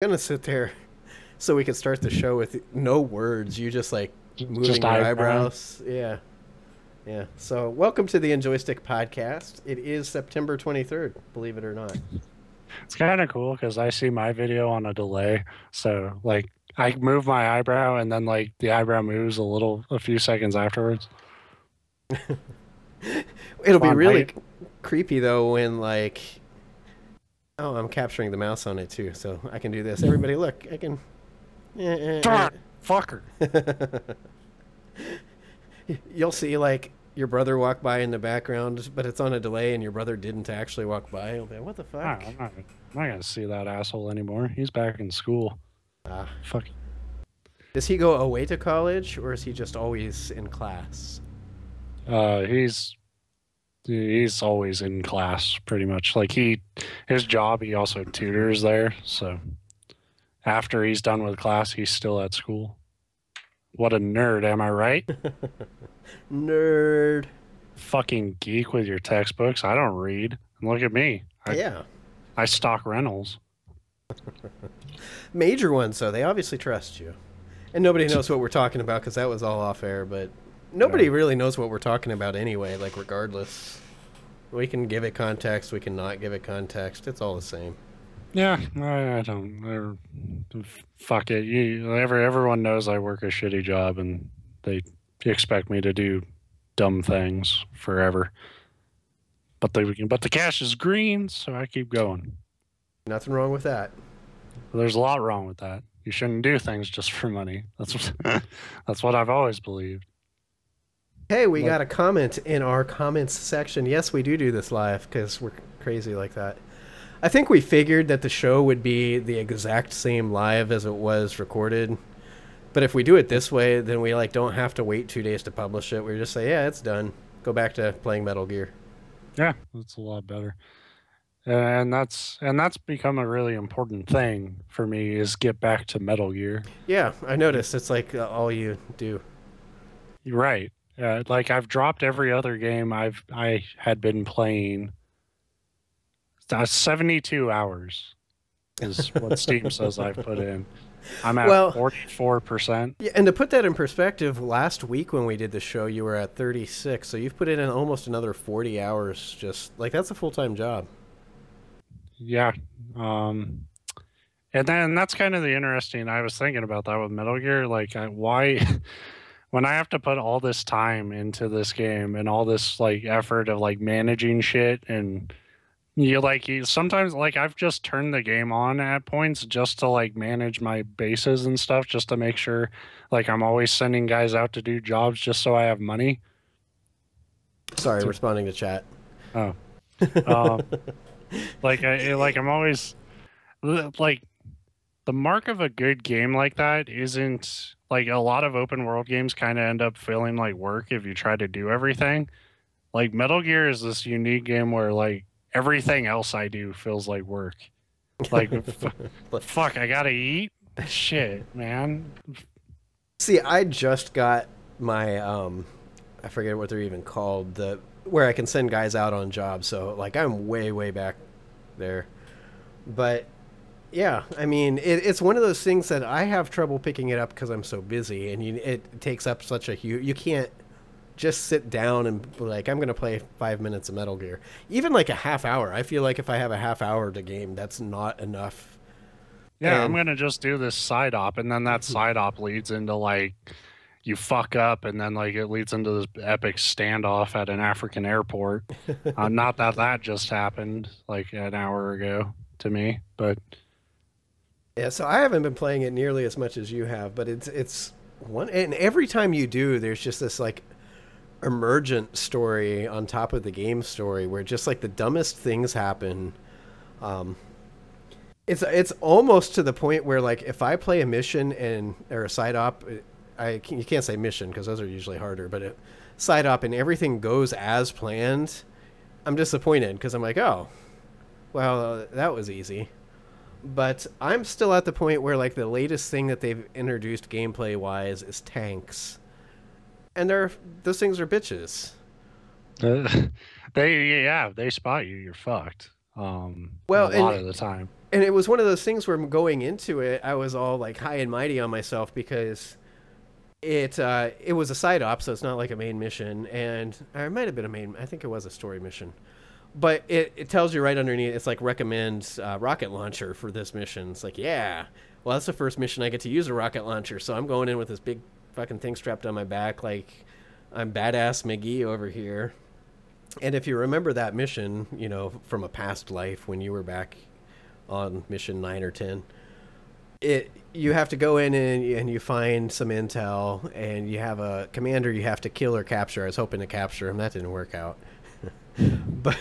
I'm gonna sit there so we can start the show with no words. You just like moving Just your eyebrow. eyebrows. Yeah. Yeah. So welcome to the Njoystic Podcast. It is September 23rd, believe it or not. It's kind of cool because I see my video on a delay. So like I move my eyebrow and then like the eyebrow moves a few seconds afterwards. It'll be Fun, really right? creepy though when like oh, I'm capturing the mouse on it too, so I can do this. Everybody look, I can Darn, fucker. You'll see like your brother walk by in the background, but it's on a delay and your brother didn't actually walk by. You'll be like, what the No, fuck? I'm not gonna see that asshole anymore. He's back in school. Ah. Fuck. Does he go away to college or is he just always in class? Uh, he's he's always in class pretty much. His job, he also tutors there. So after he's done with class, he's still at school. What a nerd, am I right? Nerd. Fucking geek with your textbooks. I don't read. And look at me. Yeah. I stock rentals. Major ones, so they obviously trust you. And nobody knows what we're talking about because that was all off air, but nobody Yeah. really knows what we're talking about anyway, like, regardless. We can give it context, we can not give it context. It's all the same. Yeah, I don't. Fuck it. Everyone knows I work a shitty job and they expect me to do dumb things forever. But the cash is green, so I keep going. Nothing wrong with that. There's a lot wrong with that. You shouldn't do things just for money. That's what I've always believed. Hey, we Like, got a comment in our comments section. Yes, we do this live because we're crazy like that. I think we figured that the show would be the exact same live as it was recorded. But if we do it this way, then we like don't have to wait 2 days to publish it. We just say, yeah, it's done. Go back to playing Metal Gear. yeah, that's a lot better. And that's become a really important thing for me is get back to Metal Gear. Yeah, I noticed. It's like all you do. You're right. Like I've dropped every other game I had been playing. 72 hours is what Steam says I've put in. I'm at Well, 44%. yeah, and to put that in perspective, last week when we did the show, you were at 36. So you've put in almost another 40 hours. Just like that's a full time job. Yeah. Um, and then that's kind of the interesting. I was thinking about that with Metal Gear. Why, when I have to put all this time into this game and all this like effort of like managing shit and sometimes like I've just turned the game on at points just to like manage my bases and stuff just to make sure like I'm always sending guys out to do jobs just so I have money. Sorry, responding to chat. Oh, um, I'm always like the mark of a good game like that isn't like a lot of open world games kind of end up feeling like work if you try to do everything. Like Metal Gear is this unique game where like everything else I do feels like work. Like fuck, I gotta eat. Shit, man. See, I just got my I forget what they're even called, the where I can send guys out on jobs. So like I'm way back there. But yeah, I mean it's one of those things that I have trouble picking it up because I'm so busy, and it takes up such a huge. You can't just sit down and be like I'm gonna play 5 minutes of Metal Gear, even like a half hour. I feel like if I have a half hour to game, that's not enough. Yeah, I'm And gonna just do this side op, and then that side op leads into like you fuck up, and then like it leads into this epic standoff at an African airport. Not that that just happened like an hour ago to me, but yeah, so I haven't been playing it nearly as much as you have, but it's one, and every time you do, there's just this like emergent story on top of the game story where just like the dumbest things happen. Um, it's almost to the point where like if I play a mission and or a side op, you can't say mission because those are usually harder, but side op and everything goes as planned, I'm disappointed because I'm like, oh, well, that was easy. But I'm still at the point where like the latest thing that they've introduced gameplay wise is tanks, and those things are bitches. uh, they spot you, you're fucked. A Well, lot and of the time. And it was one of those things where going into it, I was all like high and mighty on myself because it was a side op, so it's not like a main mission, and it might have been a main. I think it was a story mission, but it tells you right underneath. It's like recommends rocket launcher for this mission. It's like, yeah, well, that's the first mission I get to use a rocket launcher, so I'm going in with this big fucking thing strapped on my back, like I'm badass McGee over here. And if you remember that mission, from a past life when you were back on mission 9 or 10, you have to go in and you find some intel, and you have a commander you have to kill or capture. I was hoping to capture him. That didn't work out. but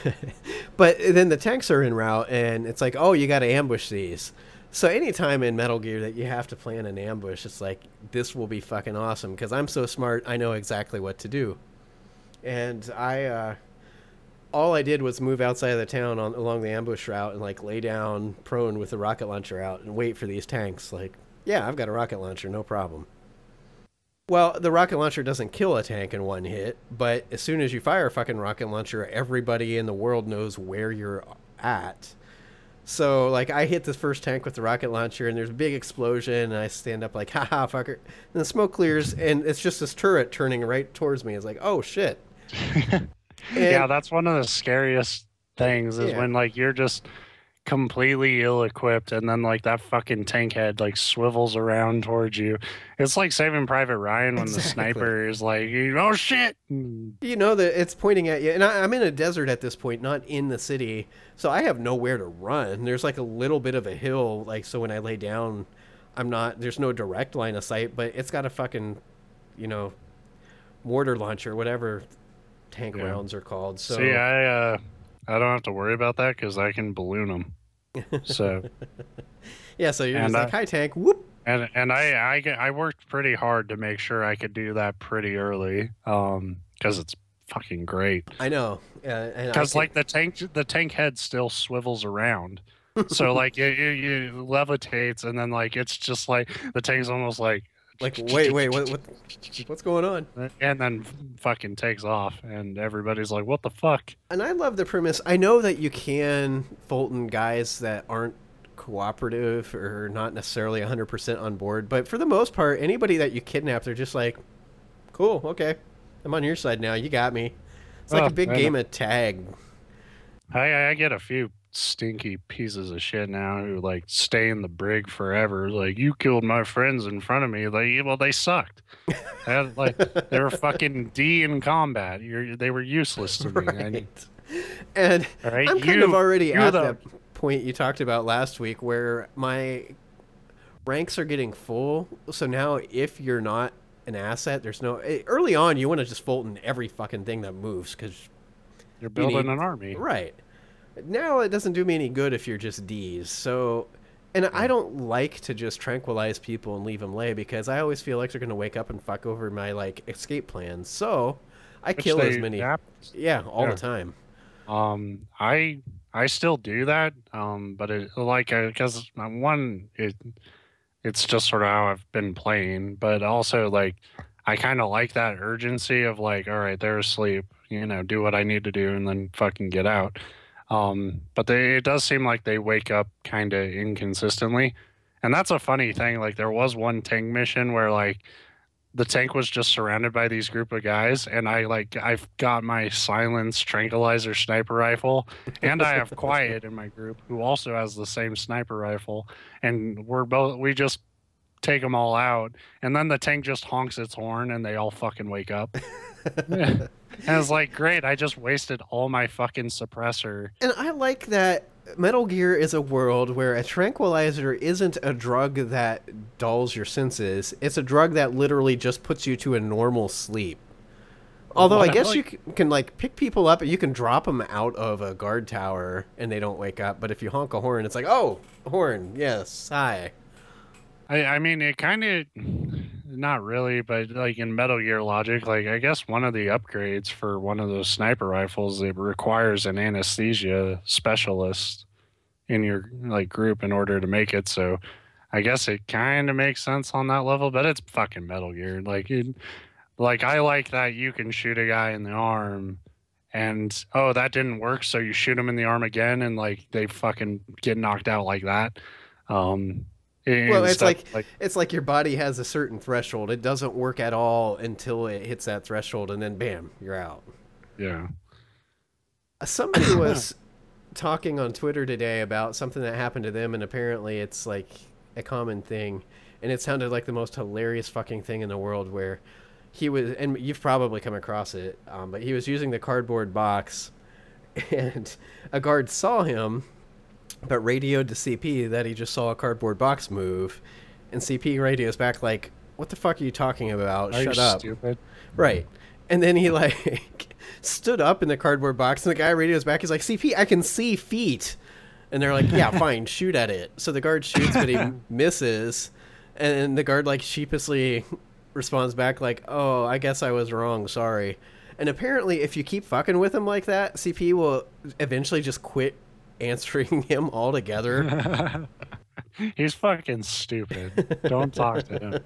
but then the tanks are en route, and it's like, oh, you got to ambush these. So anytime in Metal Gear that you have to plan an ambush, it's like, this will be fucking awesome because I'm so smart, I know exactly what to do. And all I did was move outside of the town along the ambush route and like lay down prone with the rocket launcher out and wait for these tanks. Like, yeah, I've got a rocket launcher, no problem. Well, the rocket launcher doesn't kill a tank in one hit, but as soon as you fire a fucking rocket launcher, everybody in the world knows where you're at. So, like, I hit the first tank with the rocket launcher, and there's a big explosion, and I stand up like, haha, fucker. And the smoke clears, and it's just this turret turning right towards me. It's like, oh, shit. Yeah, that's one of the scariest things is when, like, you're just completely ill-equipped, and then, like, that fucking tank head, like, swivels around towards you. It's like Saving Private Ryan when the sniper is like, oh, shit! You know that it's pointing at you. And I'm in a desert at this point, not in the city, so I have nowhere to run. There's, like, a little bit of a hill, like, so when I lay down, there's no direct line of sight, but it's got a fucking, mortar launcher, whatever tank rounds are called. So see, I don't have to worry about that because I can balloon them. So yeah, so you're just like, hi tank, whoop. And I worked pretty hard to make sure I could do that pretty early, because it's fucking great. I know, because like the tank head still swivels around, so like it levitates, and then like it's just like the tank's almost like wait, what's going on? And then fucking takes off, and everybody's like, what the fuck? And I love the premise. I know that you can Fulton guys that aren't cooperative or not necessarily 100% on board, but for the most part, anybody that you kidnap, they're just like, cool, okay, I'm on your side now, you got me. It's like a big game of tag. I get a few stinky pieces of shit now who like stay in the brig forever. Like, you killed my friends in front of me. Like, well, they sucked. They were fucking D in combat. They were useless to me. Right. And right? I'm kind of already at that point you talked about last week where my ranks are getting full. So now if you're not an asset, there's no... Early on, you want to just Fulton every fucking thing that moves because you're building an army. Right. Now it doesn't do me any good if you're just Ds. So, and I don't like to just tranquilize people and leave them lay because I always feel like they're going to wake up and fuck over my like escape plans. So I kill as many. Yeah, all the time. I still do that. But it like because it's just sort of how I've been playing. But also like I kind of like that urgency of like, all right, they're asleep. Do what I need to do and then fucking get out. But it does seem like they wake up kind of inconsistently. And that's a funny thing. Like, there was one tank mission where, like, the tank was just surrounded by these group of guys. And I've got my silence tranquilizer sniper rifle. And I have Quiet in my group, who also has the same sniper rifle. And we just take them all out. And then the tank just honks its horn and they all fucking wake up. Yeah. And I was like, great, I just wasted all my fucking suppressor. And I like that Metal Gear is a world where a tranquilizer isn't a drug that dulls your senses. It's a drug that literally just puts you to a normal sleep. Although I guess you can like pick people up and you can drop them out of a guard tower and they don't wake up. But if you honk a horn, it's like, oh, horn, yes, hi. I mean, it kind of... Not really, but like in Metal Gear logic, like I guess one of the upgrades for one of those sniper rifles, it requires an anesthesia specialist in your like group in order to make it. So I guess it kind of makes sense on that level, but it's fucking Metal Gear. Like I like that you can shoot a guy in the arm and oh, that didn't work, so you shoot them in the arm again, and like they fucking get knocked out like that. Um, Well, it's instead, like like it's like your body has a certain threshold. It doesn't work at all until it hits that threshold, and then bam, you're out. yeah, Somebody was talking on Twitter today about something that happened to them, and apparently it's like a common thing, and it sounded like the most hilarious fucking thing in the world. Where he was, and you've probably come across it, but he was using the cardboard box, and a guard saw him, but radioed to CP that he just saw a cardboard box move, and CP radios back like, "What the fuck are you talking about? are you Shut up!" stupid? Right. And then he like stood up in the cardboard box, and the guy radios back. He's like, "CP, I can see feet." And they're like, "Yeah, fine, shoot at it." So the guard shoots, but he misses, and the guard like sheepishly responds back like, "Oh, I guess I was wrong. Sorry." And apparently, if you keep fucking with him like that, CP will eventually just quit answering him altogether. He's fucking stupid. Don't talk to him.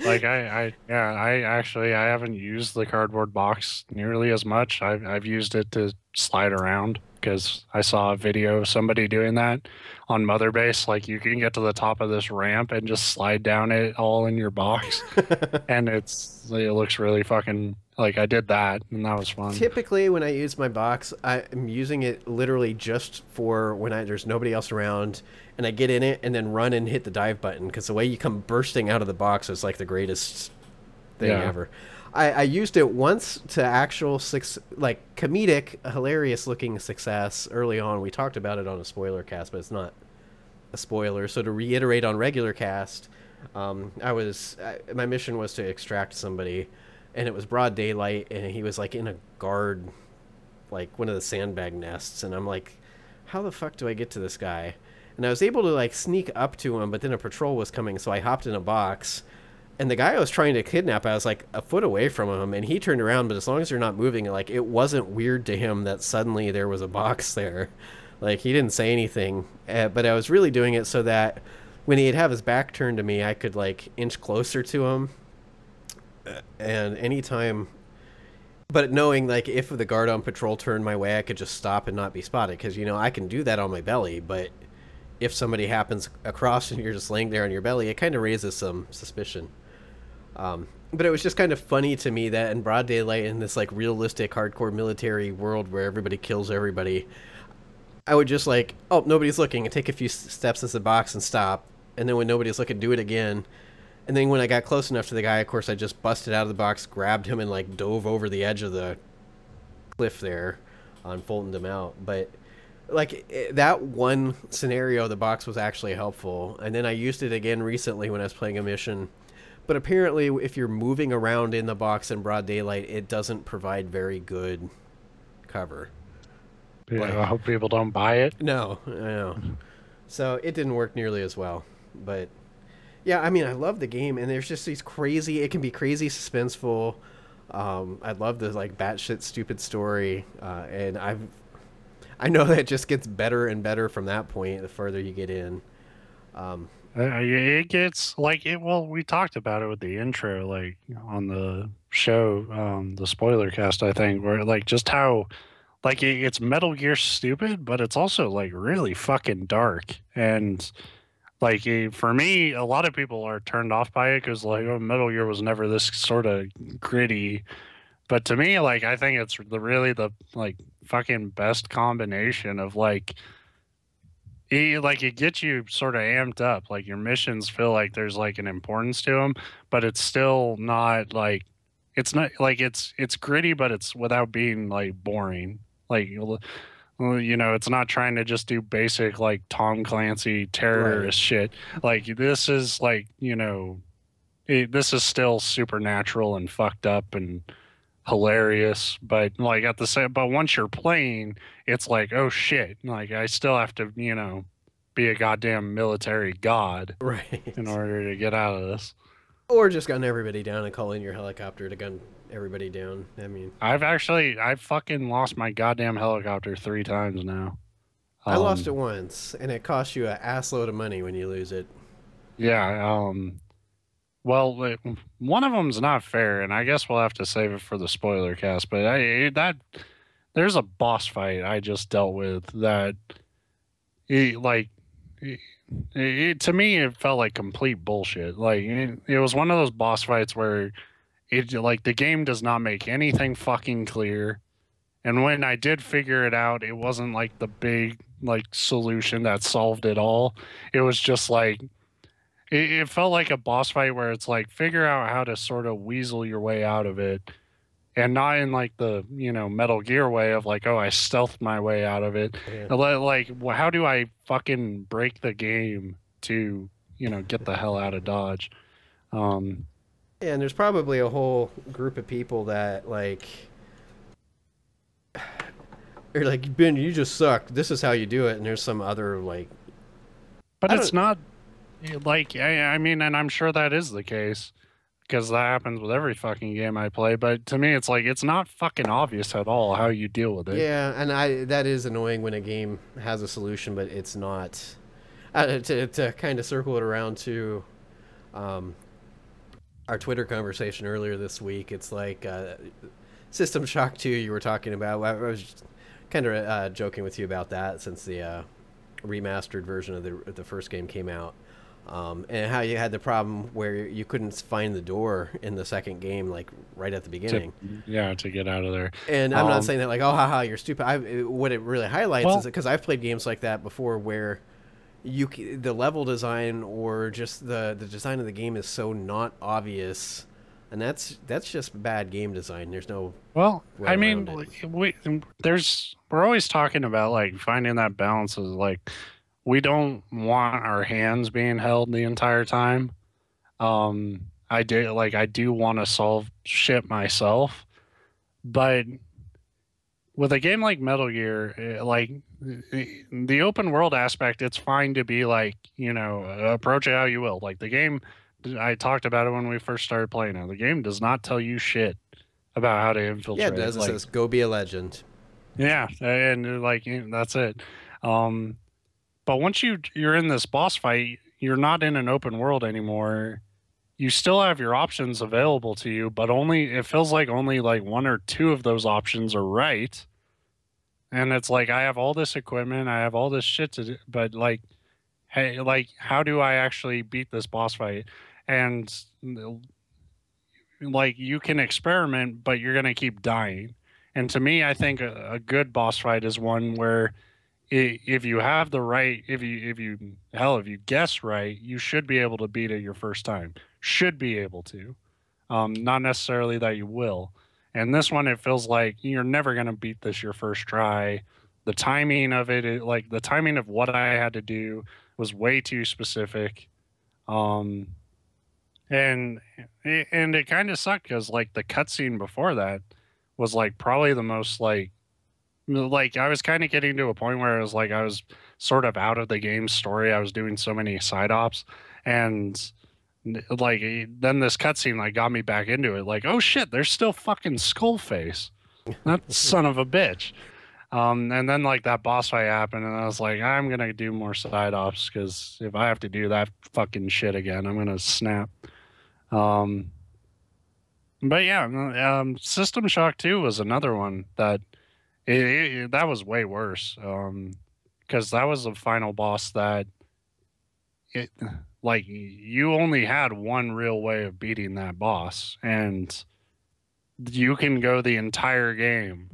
Like yeah, I haven't used the cardboard box nearly as much. I've used it to slide around because I saw a video of somebody doing that on Mother Base. Like you can get to the top of this ramp and just slide down it all in your box, and it looks really fucking like I did that, and that was fun. Typically, when I use my box, I'm using it literally just for when there's nobody else around, and I get in it and then run and hit the dive button, because the way you come bursting out of the box is like the greatest thing ever. I used it once to actual comedic, hilarious looking success early on. We talked about it on a spoiler cast, but it's not a spoiler. So to reiterate on regular cast, my mission was to extract somebody, and it was broad daylight, and he was like in a guard, like one of the sandbag nests, and I'm like, how the fuck do I get to this guy? And I was able to like sneak up to him, but then a patrol was coming, so I hopped in a box, and the guy I was trying to kidnap, I was like a foot away from him, and he turned around, but as long as you're not moving, like it wasn't weird to him that suddenly there was a box there. Like he didn't say anything, but I was really doing it so that when he'd have his back turned to me, I could like inch closer to him, and anytime, but knowing like if the guard on patrol turned my way, I could just stop and not be spotted, because I can do that on my belly, but if somebody happens across and you're just laying there on your belly, it kind of raises some suspicion. But it was just kind of funny to me that in broad daylight, in this like realistic hardcore military world where everybody kills everybody, I would just like, oh, nobody's looking, and take a few steps into the box and stop, and then when nobody's looking, do it again. And then when I got close enough to the guy, of course, I just busted out of the box, grabbed him, and like dove over the edge of the cliff there on folding him out. But like that one scenario, the box was actually helpful. And then I used it again recently when I was playing a mission. But apparently, if you're moving around in the box in broad daylight, it doesn't provide very good cover. Yeah, Like, I hope people don't buy it. no, I know. So it didn't work nearly as well. But yeah, I mean, I love the game, and there's just these crazy. It can be crazy suspenseful. I love the like batshit stupid story, and I know that it just gets better and better from that point the further you get in. It gets like it. Well, we talked about it with the intro, like on the show, the spoiler cast, I think, where like just how like it's Metal Gear stupid, but it's also like really fucking dark. And like for me, a lot of people are turned off by it because like, oh, Metal Gear was never this sort of gritty. But to me, like I think it's really the like fucking best combination of like it gets you sort of amped up. Like your missions feel like there's like an importance to them, but it's still not like it's gritty, but it's without being like boring. Like it's not trying to just do basic like Tom Clancy Right. terrorist shit. Like this is like this is still supernatural and fucked up and hilarious, but like at the same, but once you're playing, it's like, oh shit, like I still have to, be a goddamn military god in Right. order to get out of this. Or just gun everybody down and call in your helicopter to gun everybody down. I mean, I've fucking lost my goddamn helicopter 3 times now. I lost it Um, once, and it costs you an ass load of money when you lose it. yeah, well, one of them's not fair, and I guess we'll have to save it for the spoiler cast, but that there's a boss fight I just dealt with that it, like to me it felt like complete bullshit. Like it was one of those boss fights where it like the game does not make anything fucking clear. And when I did figure it out, it wasn't like the big like solution that solved it all. It was just like it felt like a boss fight where it's like figure out how to sort of weasel your way out of it, and not in like the Metal Gear way of like, oh, I stealthed my way out of it. Yeah. Like how do I fucking break the game to get the hell out of Dodge? Um, And there's probably a whole group of people that like are like, Ben, you just suck. This is how you do it. And there's some other like, but I it's don't. not like I mean, and I'm sure that is the case because that happens with every fucking game I play. But to me, it's like it's not fucking obvious at all how you deal with it. Yeah, and that is annoying when a game has a solution, but it's not. To kind of circle it around to um, our Twitter conversation earlier this week, it's like System Shock 2 you were talking about. I was kind of joking with you about that since the remastered version of the first game came out. And how you had the problem where you couldn't find the door in the second game, like right at the beginning. To get out of there. And I'm not saying that like, oh, haha, you're stupid. What it really highlights is because I've played games like that before where the level design or just the design of the game is so not obvious, and that's just bad game design. There's no I mean, we're always talking about like finding that balance of like we don't want our hands being held the entire time. I do want to solve shit myself, but with a game like Metal Gear, like the open world aspect, it's fine to be like, approach it how you will. Like the game, I talked about it when we first started playing it. The game does not tell you shit about how to infiltrate. Yeah, it does. It says, go be a legend. Yeah, and like that's it. But once you're in this boss fight, you're not in an open world anymore. You still have your options available to you, but it feels like only like one or two of those options are right. And it's like I have all this equipment, I have all this shit to do, but like, hey, like how do I actually beat this boss fight? And like you can experiment, but you're gonna keep dying. And to me, I think a good boss fight is one where if you have the right, if you guess right, you should be able to beat it your first time. Should be able to, not necessarily that you will. And this one, it feels like you're never gonna beat this your first try. The timing of it, like the timing of what I had to do, was way too specific. Um, and it kind of sucked because like the cutscene before that was like probably the most like I was kind of getting to a point where I was sort of out of the game's story. I was doing so many side ops, and like then this cutscene like got me back into it. Like, oh shit, there's still fucking Skullface, that son of a bitch. And then like that boss fight happened, and I was like, I'm gonna do more side ops because if I have to do that fucking shit again, I'm gonna snap. Um, but yeah, System Shock 2 was another one that that was way worse. Because that was the final boss that it like you only had one real way of beating that boss, and you can go the entire game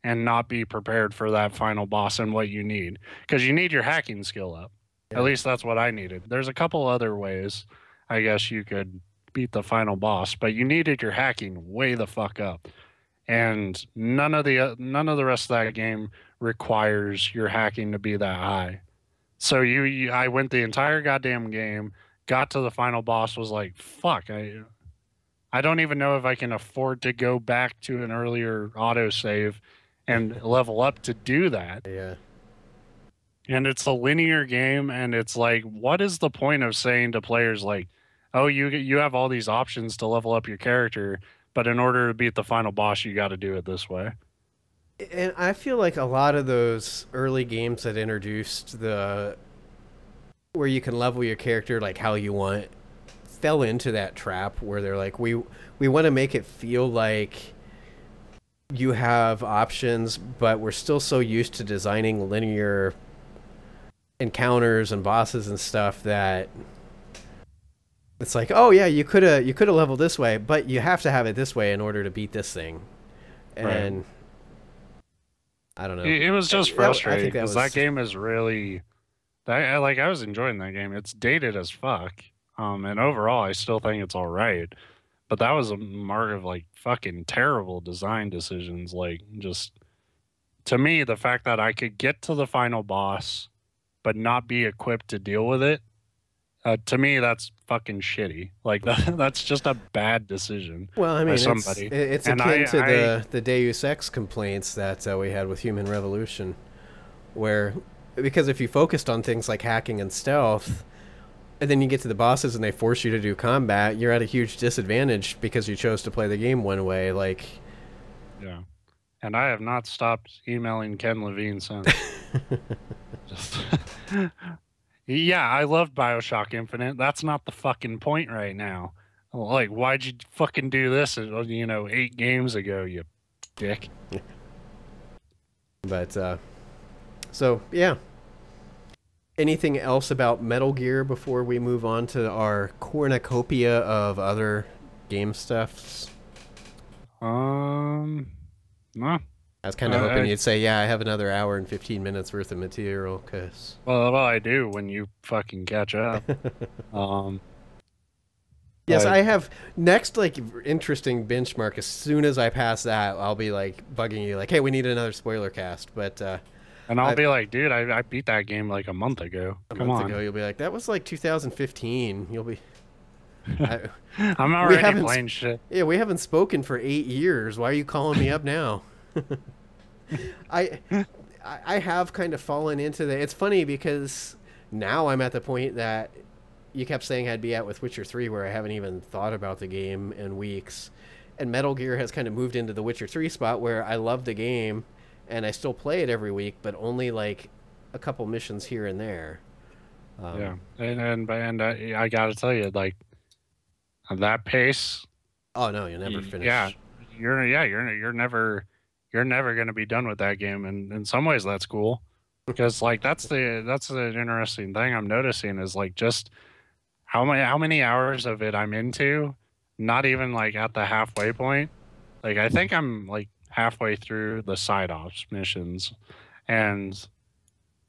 and not be prepared for that final boss and what you need because you need your hacking skill up. Yeah. At least that's what I needed. There's a couple other ways I guess you could beat the final boss, but you needed your hacking way the fuck up. And none of the rest of that game requires your hacking to be that high. So I went the entire goddamn game, got to the final boss, was like, fuck, I don't even know if I can afford to go back to an earlier autosave and level up to do that. Yeah. And it's a linear game, and it's like, what is the point of saying to players like, oh, you have all these options to level up your character, but in order to beat the final boss, you got to do it this way. And I feel like a lot of those early games that introduced where you can level your character like how you want fell into that trap where they're like, we want to make it feel like you have options, but we're still so used to designing linear encounters and bosses and stuff that it's like, oh yeah, you could have leveled this way, but you have to have it this way in order to beat this thing. And Right. I don't know. It was just I frustrating think that because that was game is really I was enjoying that game. It's dated as fuck. And overall I still think it's all right. But that was a mark of like fucking terrible design decisions. Like just to me, the fact that I could get to the final boss but not be equipped to deal with it, to me that's fucking shitty. Like that's just a bad decision well, I by mean, somebody. it's And akin to I the Deus Ex complaints that we had with Human Revolution, where because if you focused on things like hacking and stealth, and then you get to the bosses and they force you to do combat, you're at a huge disadvantage because you chose to play the game one way. Like, yeah. And I have not stopped emailing Ken Levine since. Just yeah, I love BioShock Infinite. That's not the fucking point right now. Like, why'd you fucking do this? 8 games ago, you dick. but so yeah. Anything else about Metal Gear before we move on to our cornucopia of other game stuffs? No. I was kind of hoping you'd say, yeah, I have another hour and 15 minutes worth of material, because... Well, I do when you fucking catch up. Um, Yes, but I have... Next, like, interesting benchmark, as soon as I pass that, I'll be, like, bugging you, like, hey, we need another spoiler cast, but... and I'll be like, dude, I beat that game like a month ago. Come month on. ago, you'll be like, that was, like, 2015. You'll be... I, I'm already playing shit. yeah, we haven't spoken for 8 years. Why are you calling me up now? I I have kind of fallen into the. It's funny because now I'm at the point that you kept saying I'd be at with Witcher 3, where I haven't even thought about the game in weeks, and Metal Gear has kind of moved into the Witcher 3 spot where I love the game and I still play it every week, but only like a couple missions here and there. Yeah, and I gotta tell you, like at that pace, Oh no, you'll never finish. yeah, you're never gonna be done with that game, and in some ways that's cool because like that's the interesting thing I'm noticing is like just how many hours of it I'm into, not even like at the halfway point. Like I think I'm like halfway through the side ops missions, and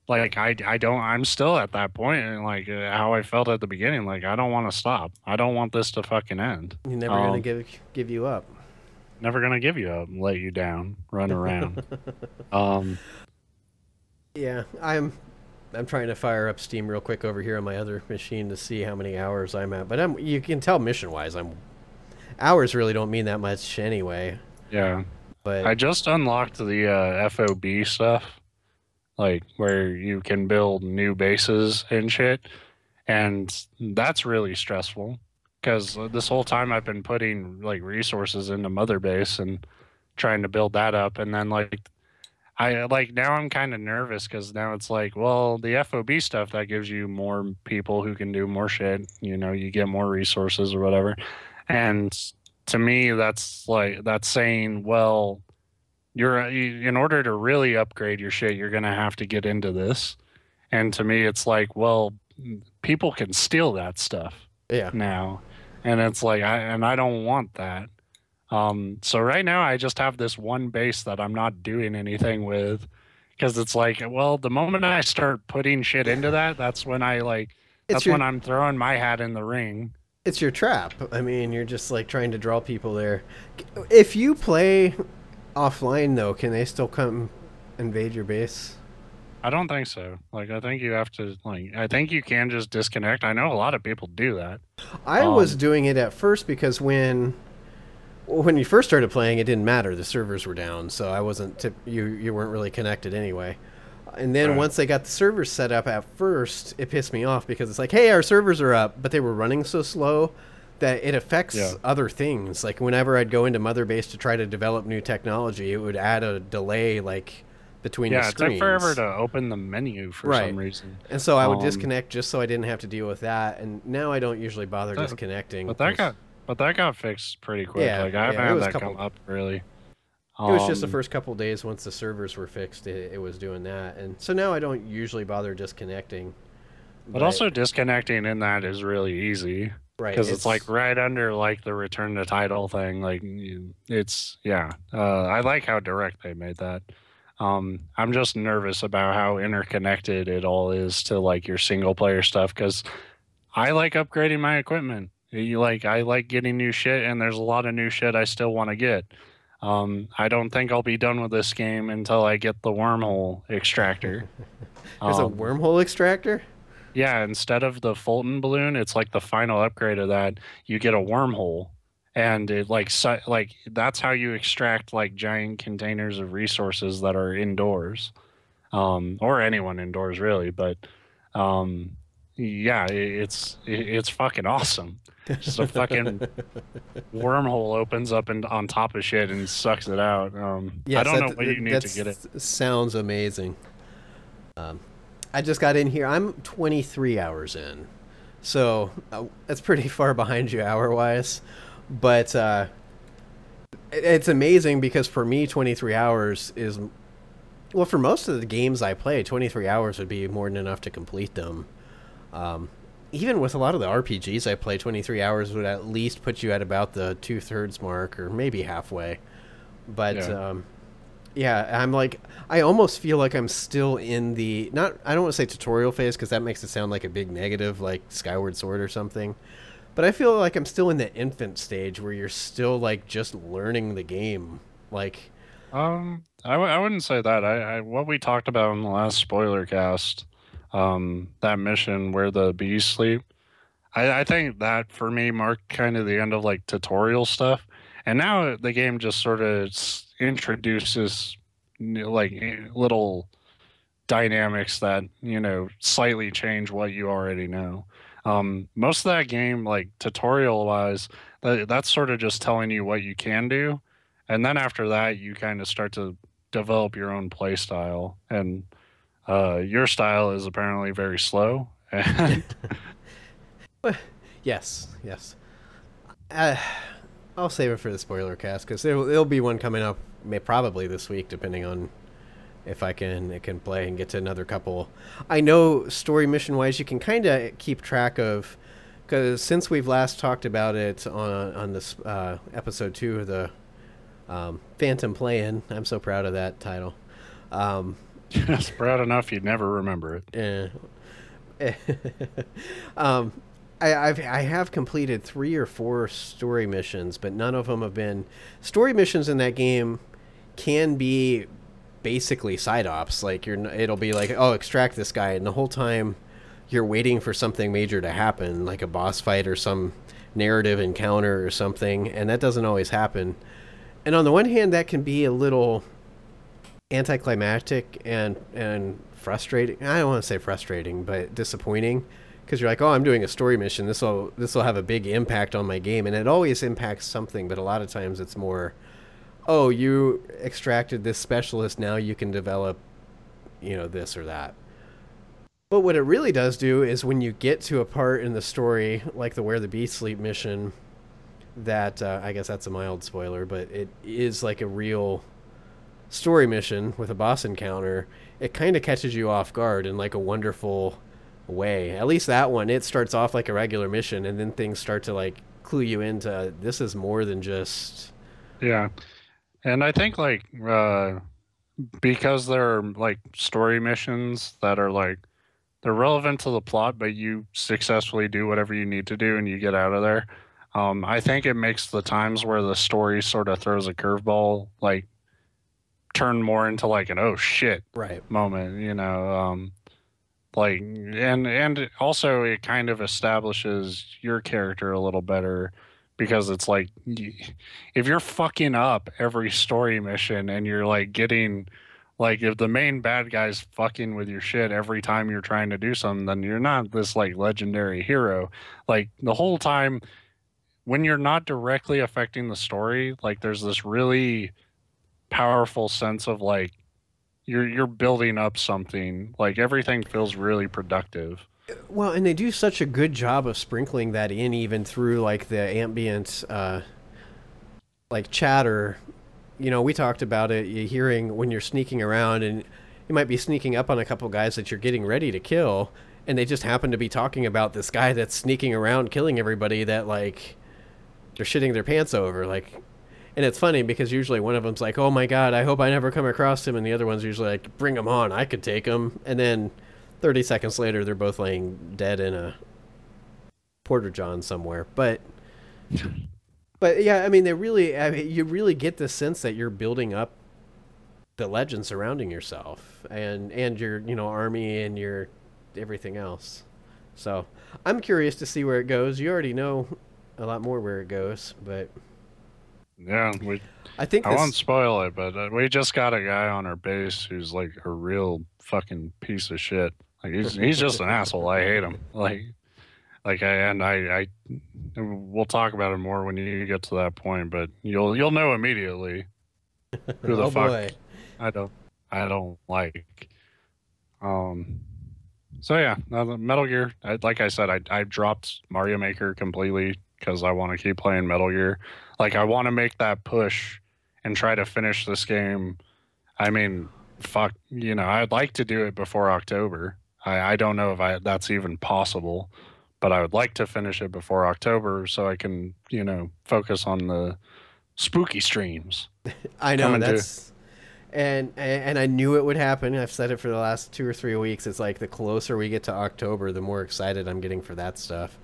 like I don't I'm still at that point and like how I felt at the beginning. Like I don't want to stop. I don't want this to fucking end. You're never gonna give you up. Never gonna give you up, let you down, run around. um, Yeah, I'm trying to fire up Steam real quick over here on my other machine to see how many hours I'm at. But you can tell mission wise, hours really don't mean that much anyway. yeah, But I just unlocked the FOB stuff, like where you can build new bases and shit, and that's really stressful because this whole time I've been putting like resources into Mother Base and trying to build that up, and then like I like now I'm kind of nervous because now it's like, well, the FOB stuff that gives you more people who can do more shit. You get more resources or whatever. And to me, that's saying, well, in order to really upgrade your shit, you're gonna have to get into this. And to me, it's like, well, people can steal that stuff yeah, now, and it's like, I don't want that. So right now I just have this one base that I'm not doing anything with because it's like, well, the moment I start putting shit into that, that's when when I'm throwing my hat in the ring. it's your trap. I mean, you're just like trying to draw people there. If you play offline though, can they still come invade your base? I don't think so. Like, I think you have to, I think you can just disconnect. I know a lot of people do that. I was doing it at first because when you first started playing, it didn't matter. The servers were down, so I wasn't. You weren't really connected anyway. And then once they got the servers set up, at first it pissed me off because it's like, hey, our servers are up, but they were running so slow that it affects other things. Like whenever I'd go into Mother Base to try to develop new technology, it would add a delay like between the screens. Yeah, it took forever to open the menu for some reason. And so I would disconnect just so I didn't have to deal with that. And now I don't usually bother disconnecting. But that got fixed pretty quick. Yeah, like I haven't had that come up really. It was just the first couple days once the servers were fixed, it was doing that. And so now I don't usually bother disconnecting. But also disconnecting in that is really easy. Right. Because it's like right under like the return to title thing. Like it's, yeah. I like how direct they made that. I'm just nervous about how interconnected it all is to like your single player stuff. Because I like upgrading my equipment. I like getting new shit, and there's a lot of new shit I still want to get. I don't think I'll be done with this game until I get the wormhole extractor. There's a wormhole extractor? Yeah, instead of the Fulton balloon, it's like the final upgrade of that. You get a wormhole, and it like that's how you extract like giant containers of resources that are indoors, or anyone indoors really. But yeah, it's fucking awesome. Just a fucking wormhole opens up and on top of shit and sucks it out. Yes, I don't know what you need to get it. Sounds amazing. I just got in here. I'm 23 hours in, so that's pretty far behind you hour-wise. But it's amazing because for me, 23 hours is... Well, for most of the games I play, 23 hours would be more than enough to complete them. Even with a lot of the RPGs I play, 23 hours would at least put you at about the 2/3 mark or maybe halfway. But... Yeah. Yeah, I'm like, I almost feel like I'm still in the, I don't want to say tutorial phase because that makes it sound like a big negative, like Skyward Sword or something. But I feel like I'm still in the infant stage where you're still like just learning the game. Like, I wouldn't say that. I what we talked about in the last spoiler cast, that mission where the bees sleep, I think that for me marked kind of the end of like tutorial stuff. And now the game just sort of introduces like little dynamics that, slightly change what you already know. Most of that game, like tutorial wise, that's sort of just telling you what you can do. And then after that, you kind of start to develop your own play style. And your style is apparently very slow. Yes. I'll save it for the spoiler cast because there'll be one coming up probably this week, depending on if I can play and get to another couple. I know story mission wise, you can kind of keep track of, because since we've last talked about it on this episode 2 of the Phantom Play-In, I'm so proud of that title. It's proud enough you'd never remember it. Yeah. I have completed 3 or 4 story missions, but none of them have been... Story missions in that game can be basically side ops. Like, it'll be like, oh, extract this guy, and the whole time you're waiting for something major to happen, like a boss fight or some narrative encounter or something, and that doesn't always happen. And on the one hand, that can be a little anticlimactic and frustrating. I don't want to say frustrating, but disappointing. Because you're like, oh, I'm doing a story mission. This will have a big impact on my game, and it always impacts something. But a lot of times it's more, oh, you extracted this specialist. Now you can develop, this or that. But what it really does do is when you get to a part in the story, like the Where the Bees Sleep mission, that I guess that's a mild spoiler, but it is like a real story mission with a boss encounter. It kind of catches you off guard in like a wonderful way. At least that one, it starts off like a regular mission, and then things start to like clue you into this is more than just... Yeah. And I think like because there are like story missions that are like they're relevant to the plot, but you successfully do whatever you need to do and you get out of there. I think it makes the times where the story sort of throws a curveball like turn more into like an oh shit moment, like and also it kind of establishes your character a little better, because it's like if you're fucking up every story mission and you're like getting like if the main bad guy's fucking with your shit every time you're trying to do something, then you're not this like legendary hero. Like the whole time when you're not directly affecting the story, like there's this really powerful sense of like you're building up something. Like everything feels really productive. Well, and they do such a good job of sprinkling that in, even through like the ambient like chatter, we talked about it. You hearing when you're sneaking around, and you might be sneaking up on a couple guys that you're getting ready to kill, and they just happen to be talking about this guy that's sneaking around killing everybody that like they're shitting their pants over, like. And it's funny because usually one of them's like, "Oh my god, I hope I never come across him," and the other one's usually like, "Bring him on, I could take him." And then 30 seconds later, they're both laying dead in a porta john somewhere. But yeah, I mean, you really get the sense that you're building up the legend surrounding yourself and your army and your everything else. So I'm curious to see where it goes. You already know a lot more where it goes, but yeah, I won't spoil it, but we just got a guy on our base who's like a real fucking piece of shit. Like he's just an asshole. I hate him. I we'll talk about it more when you get to that point, but you'll know immediately who the fuck boy. I don't like. So yeah, Metal Gear. Like I said, I dropped Mario Maker completely because I want to keep playing Metal Gear. Like I want to make that push and try to finish this game. I mean, fuck, I'd like to do it before October. I don't know if that's even possible, but I would like to finish it before October so I can, focus on the spooky streams. I know and I knew it would happen. I've said it for the last 2 or 3 weeks. It's like the closer we get to October, the more excited I'm getting for that stuff.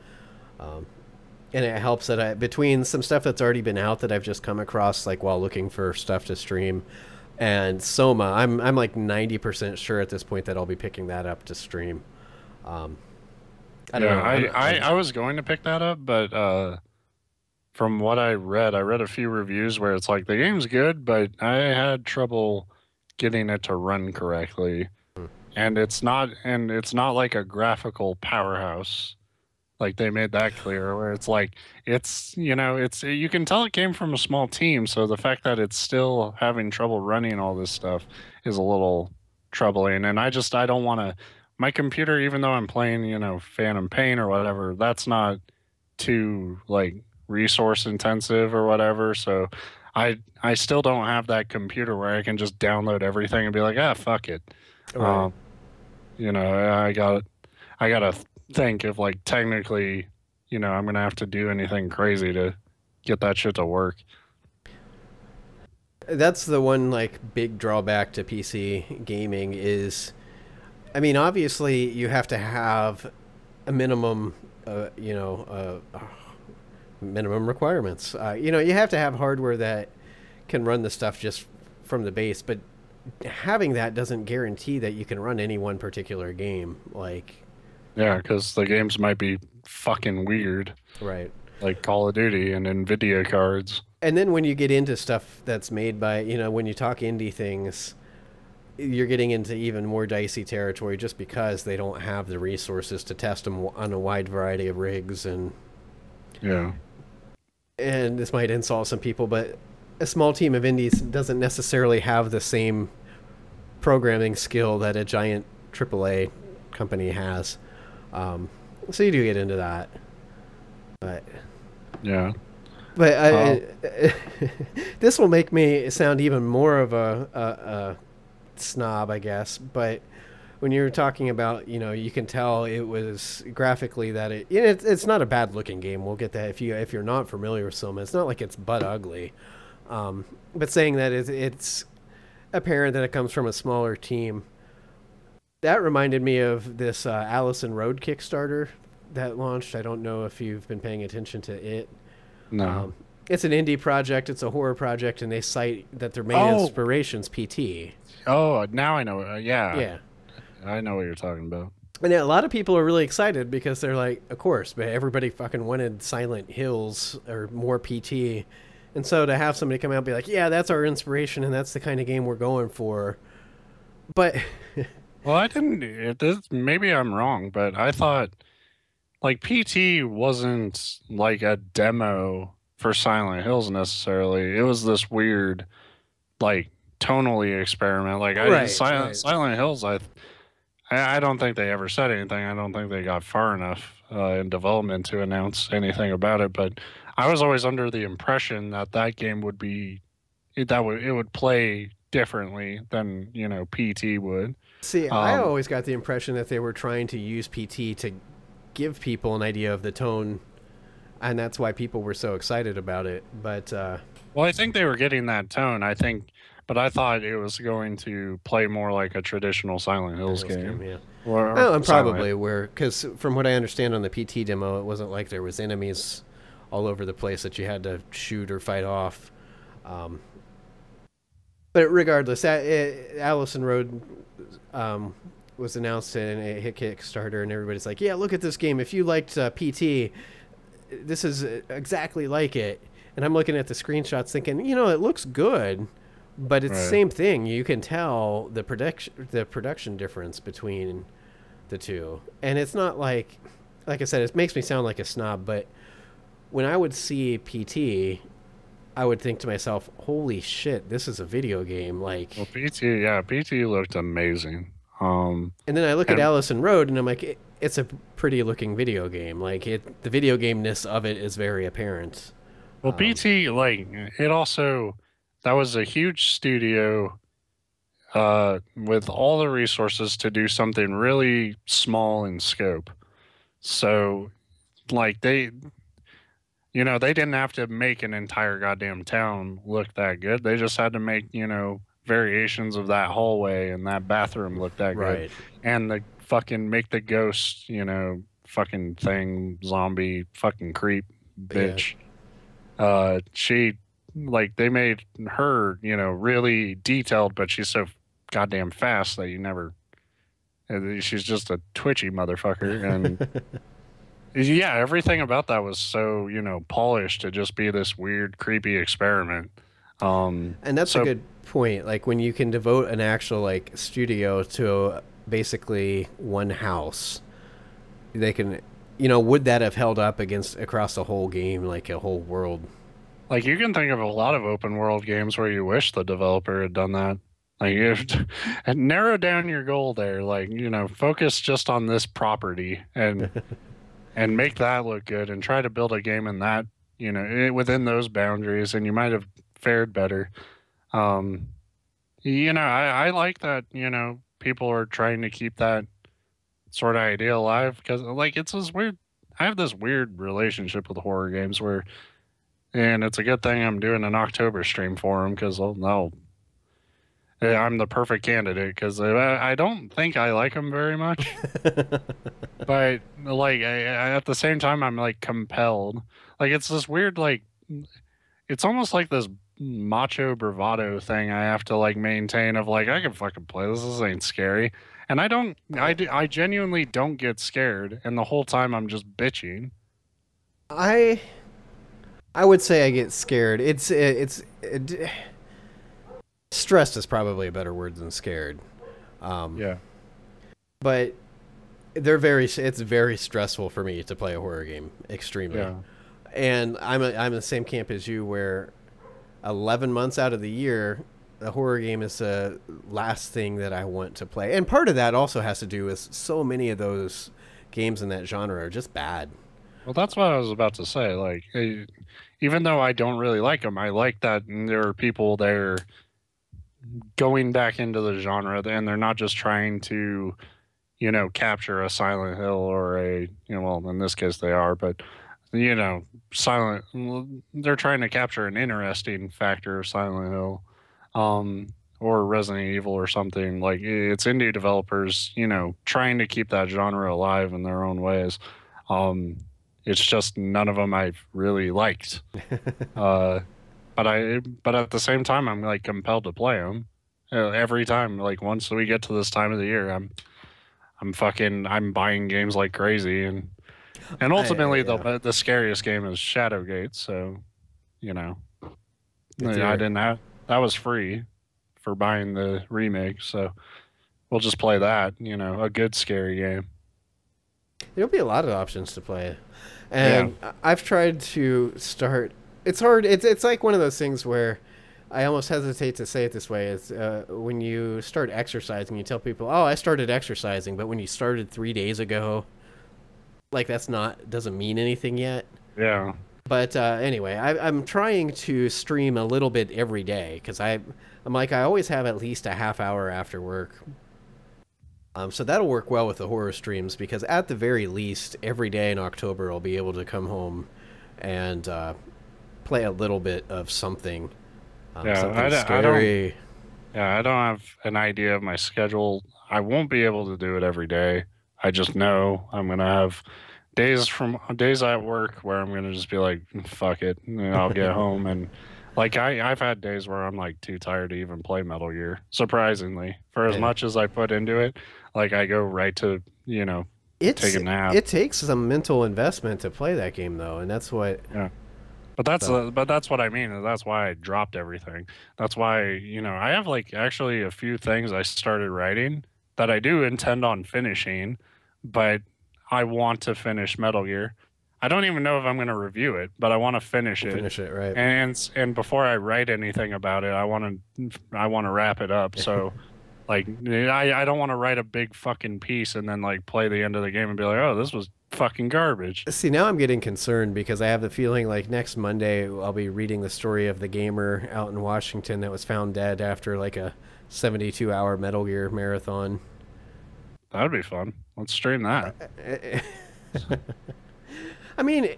And it helps that between some stuff that's already been out that I've just come across, like while looking for stuff to stream, and Soma, I'm like 90% sure at this point that I'll be picking that up to stream. I don't know. I was going to pick that up, but from what I read a few reviews where it's like the game's good, but I had trouble getting it to run correctly, and it's not like a graphical powerhouse. Like they made that clear, where it's like it's you can tell it came from a small team, so the fact that it's still having trouble running all this stuff is a little troubling. And I don't want to. My computer, even though I'm playing Phantom Pain or whatever, that's not too like resource intensive or whatever. So I still don't have that computer where I can just download everything and be like, fuck it. Right. I gotta think if like technically, I'm gonna have to do anything crazy to get that shit to work. That's the one like big drawback to PC gaming is, I mean, obviously you have to have a minimum, minimum requirements. You have to have hardware that can run the stuff just from the base, but having that doesn't guarantee that you can run any one particular game. Like, yeah, because the games might be fucking weird. Right. Like Call of Duty and NVIDIA cards. And then when you get into stuff that's made by, when you talk indie things, you're getting into even more dicey territory just because they don't have the resources to test them on a wide variety of rigs. And this might insult some people, but a small team of indies doesn't necessarily have the same programming skill that a giant AAA company has. So you do get into that, but this will make me sound even more of a snob, I guess. But when you're talking about, you can tell it was graphically that it's not a bad looking game. We'll get that if you're not familiar with Soma. It's not like it's butt ugly, but saying that it's apparent that it comes from a smaller team. That reminded me of this Allison Road Kickstarter that launched. I don't know if you've been paying attention to it. No. It's an indie project. It's a horror project, and they cite that their main inspiration's PT. Oh, now I know. Yeah. I know what you're talking about. And a lot of people are really excited because they're like, of course, but everybody fucking wanted Silent Hills or more PT. And so to have somebody come out and be like, yeah, that's our inspiration, and that's the kind of game we're going for. But... Well, I didn't. Maybe I'm wrong, but I thought like PT wasn't like a demo for Silent Hills necessarily. It was this weird, like tonally experiment. Like Silent Hills, I don't think they ever said anything. I don't think they got far enough in development to announce anything about it. But I was always under the impression that game would be it would play differently than PT would. See, I Um, always got the impression that they were trying to use PT to give people an idea of the tone, and that's why people were so excited about it. But well, I think they were getting that tone. But I thought it was going to play more like a traditional Silent Hills Hills game, game, yeah. or Well, and Silent. probably were, because from what I understand on the PT demo, it wasn't like there was enemies all over the place that you had to shoot or fight off. Um, but regardless, Allison Road was announced and it hit Kickstarter, and everybody's like, "Yeah, look at this game. If you liked PT, this is exactly like it." And I'm looking at the screenshots, thinking, it looks good, but it's the Right. same thing. You can tell the production difference between the two, and it's not like I said, it makes me sound like a snob, but when I would see PT, I would think to myself, "Holy shit, this is a video game!" Well, Like, PT looked amazing. and then I look at And Allison Road, and I'm like, it's a pretty looking video game. Like the video gameness of it is very apparent. well, Um, PT, like, it also, that was a huge studio with all the resources to do something really small in scope. So, like, they didn't have to make an entire goddamn town look that good. They just had to make, variations of that hallway and that bathroom look that good. right. And the fucking make the ghost, fucking thing, zombie, fucking creep, Yeah. bitch. She, like, they made her, really detailed, but she's so goddamn fast that you never, she's just a twitchy motherfucker. And yeah, everything about that was so, polished to just be this weird, creepy experiment. And that's a So good point. Like when you can devote an actual like studio to basically one house, they can, would that have held up against across the whole game, like a whole world? like you can think of a lot of open world games where you wish the developer had done that. Like you and narrow down your goal there. Like, focus just on this property and make that look good and try to build a game in that, within those boundaries, and you might have fared better. Um, I like that, people are trying to keep that sort of idea alive because like it's this weird I have this weird relationship with horror games where and it's a good thing I'm doing an October stream for them because no, I'm the perfect candidate because I don't think I like them very much, but like at the same time I'm like compelled. Like it's this weird like it's almost like this macho bravado thing I have to like maintain of like I can fucking play this. This ain't scary, and I don't. I genuinely don't get scared, and the whole time I'm just bitching. I I would say I get scared. Stressed is probably a better word than scared. Um, Yeah, but it's very stressful for me to play a horror game, extremely. yeah. And I'm in the same camp as you, where 11 months out of the year, a horror game is the last thing that I want to play. And part of that also has to do with so many of those games in that genre are just bad. Well, that's what I was about to say. Like, even though I don't really like them, I like that there are people there going back into the genre, and they're not just trying to, capture a Silent Hill or well, in this case they are, but you know, Silent. They're trying to capture an interesting factor of Silent Hill, um, or Resident Evil or something. Like it's indie developers, trying to keep that genre alive in their own ways. Um, it's just none of them I've really liked. Uh, but at the same time, I'm like compelled to play them every time. Like once we get to this time of the year, I'm buying games like crazy, and ultimately Yeah, the scariest game is Shadowgate. So you know, it's I your didn't have that was free for buying the remake. So we'll just play that. A good scary game. there'll be a lot of options to play, Yeah. and I've tried to start. It's hard. It's like one of those things where I almost hesitate to say it this way. It's when you start exercising, you tell people, "Oh, I started exercising," but when you started 3 days ago, like that's not doesn't mean anything yet. Yeah. But anyway, I'm trying to stream a little bit every day because I'm like I always have at least a half hour after work. So that'll work well with the horror streams because at the very least, every day in October I'll be able to come home and play a little bit of something, something scary. I don't have an idea of my schedule. I won't be able to do it every day. I just know I'm gonna have days at work where I'm gonna just be like, fuck it, and I'll get home and like I've had days where I'm like too tired to even play Metal Gear. Surprisingly, for as much as I put into it, like I go right to take a nap. It takes some mental investment to play that game though, and that's what. Yeah. But that's what I mean. That's why I dropped everything. That's why, I have like actually a few things I started writing that I do intend on finishing, but I want to finish Metal Gear. I don't even know if I'm going to review it, but I want to finish it. Finish it, right? And before I write anything about it, I want to wrap it up. So like I don't want to write a big fucking piece and then like play the end of the game and be like, "Oh, this was fucking garbage." See, now I'm getting concerned because I have the feeling like next Monday I'll be reading the story of the gamer out in Washington that was found dead after like a 72-hour Metal Gear marathon. That'd be fun. Let's stream that. I mean,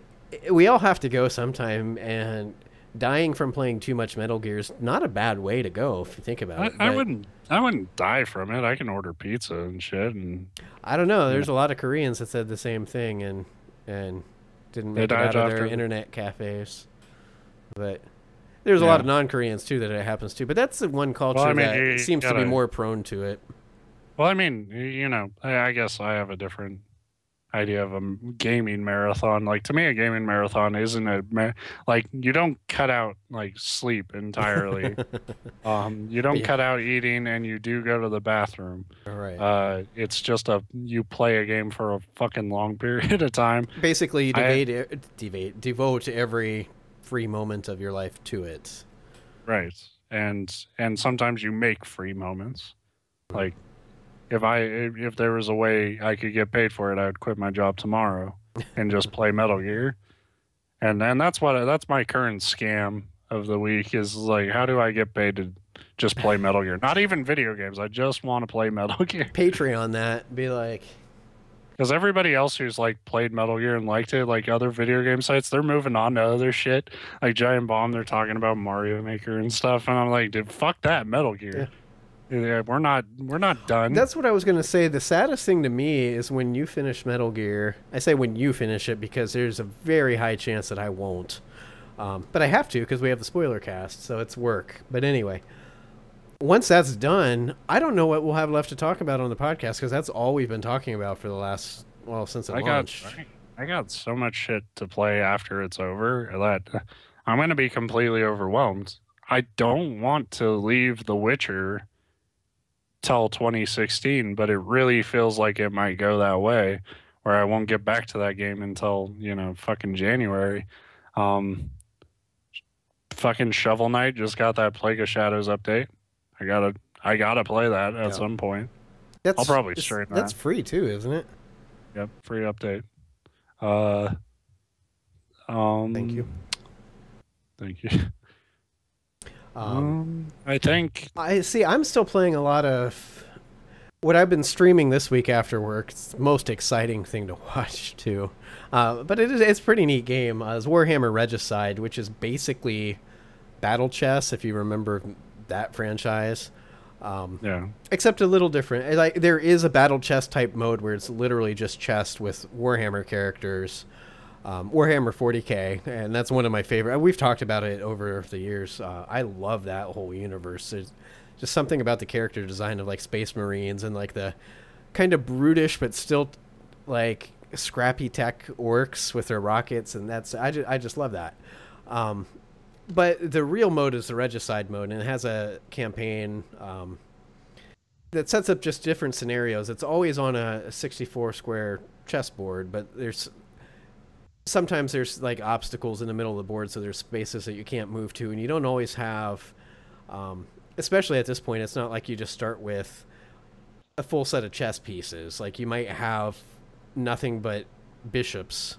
we all have to go sometime, and dying from playing too much Metal Gear is not a bad way to go if you think about it. I wouldn't die from it. I can order pizza and shit, and I don't know. There's a lot of Koreans that said the same thing and didn't make it out of their internet cafes. But there's a lot of non-Koreans too that it happens to. But that's the one culture that seems to be more prone to it. Well, I mean, I guess I have a different idea of a gaming marathon. Like to me, a gaming marathon isn't like you don't cut out like sleep entirely. You don't cut out eating, and you do go to the bathroom. All right. It's just you play a game for a fucking long period of time. Basically, you devote every free moment of your life to it. Right, and sometimes you make free moments, like. If there was a way I could get paid for it, I would quit my job tomorrow and just play Metal Gear. And that's my current scam of the week is like, how do I get paid to just play Metal Gear? Not even video games. I just want to play Metal Gear. Patreon that. Be like. Because everybody else who's like played Metal Gear and liked it, like other video game sites, they're moving on to other shit. Like Giant Bomb, they're talking about Mario Maker and stuff. And I'm like, dude, fuck that Metal Gear. Yeah. Yeah, we're not done. That's what I was going to say. The saddest thing to me is when you finish Metal Gear. I say when you finish it because there's a very high chance that I won't. But I have to because we have the spoiler cast, so it's work. But anyway, once that's done, I don't know what we'll have left to talk about on the podcast because that's all we've been talking about for the last, since it launched. I got so much shit to play after it's over that I'm going to be completely overwhelmed. I don't want to leave The Witcher till 2016, but it really feels like it might go that way where I won't get back to that game until fucking January. Fucking Shovel Knight just got that Plague of Shadows update. I gotta play that at some point. I'll probably stream that. That's free too, isn't it? Yep, free update. Thank you. I think I'm still playing a lot of what I've been streaming this week after work. It's the most exciting thing to watch too, but it's a pretty neat game. It's Warhammer Regicide, which is basically battle chess if you remember that franchise. Except a little different. Like there is a battle chess type mode where it's literally just chess with Warhammer characters. Warhammer 40K, and that's one of my favorite. We've talked about it over the years. I love that whole universe. There's just something about the character design of like Space Marines and like the kind of brutish but still like scrappy tech orcs with their rockets, and I just love that. But the real mode is the Regicide mode, and it has a campaign that sets up just different scenarios. It's always on a 64 square chessboard, but sometimes there's like obstacles in the middle of the board, so there's spaces that you can't move to, and you don't always have, especially at this point, it's not like you just start with a full set of chess pieces. Like you might have nothing but bishops,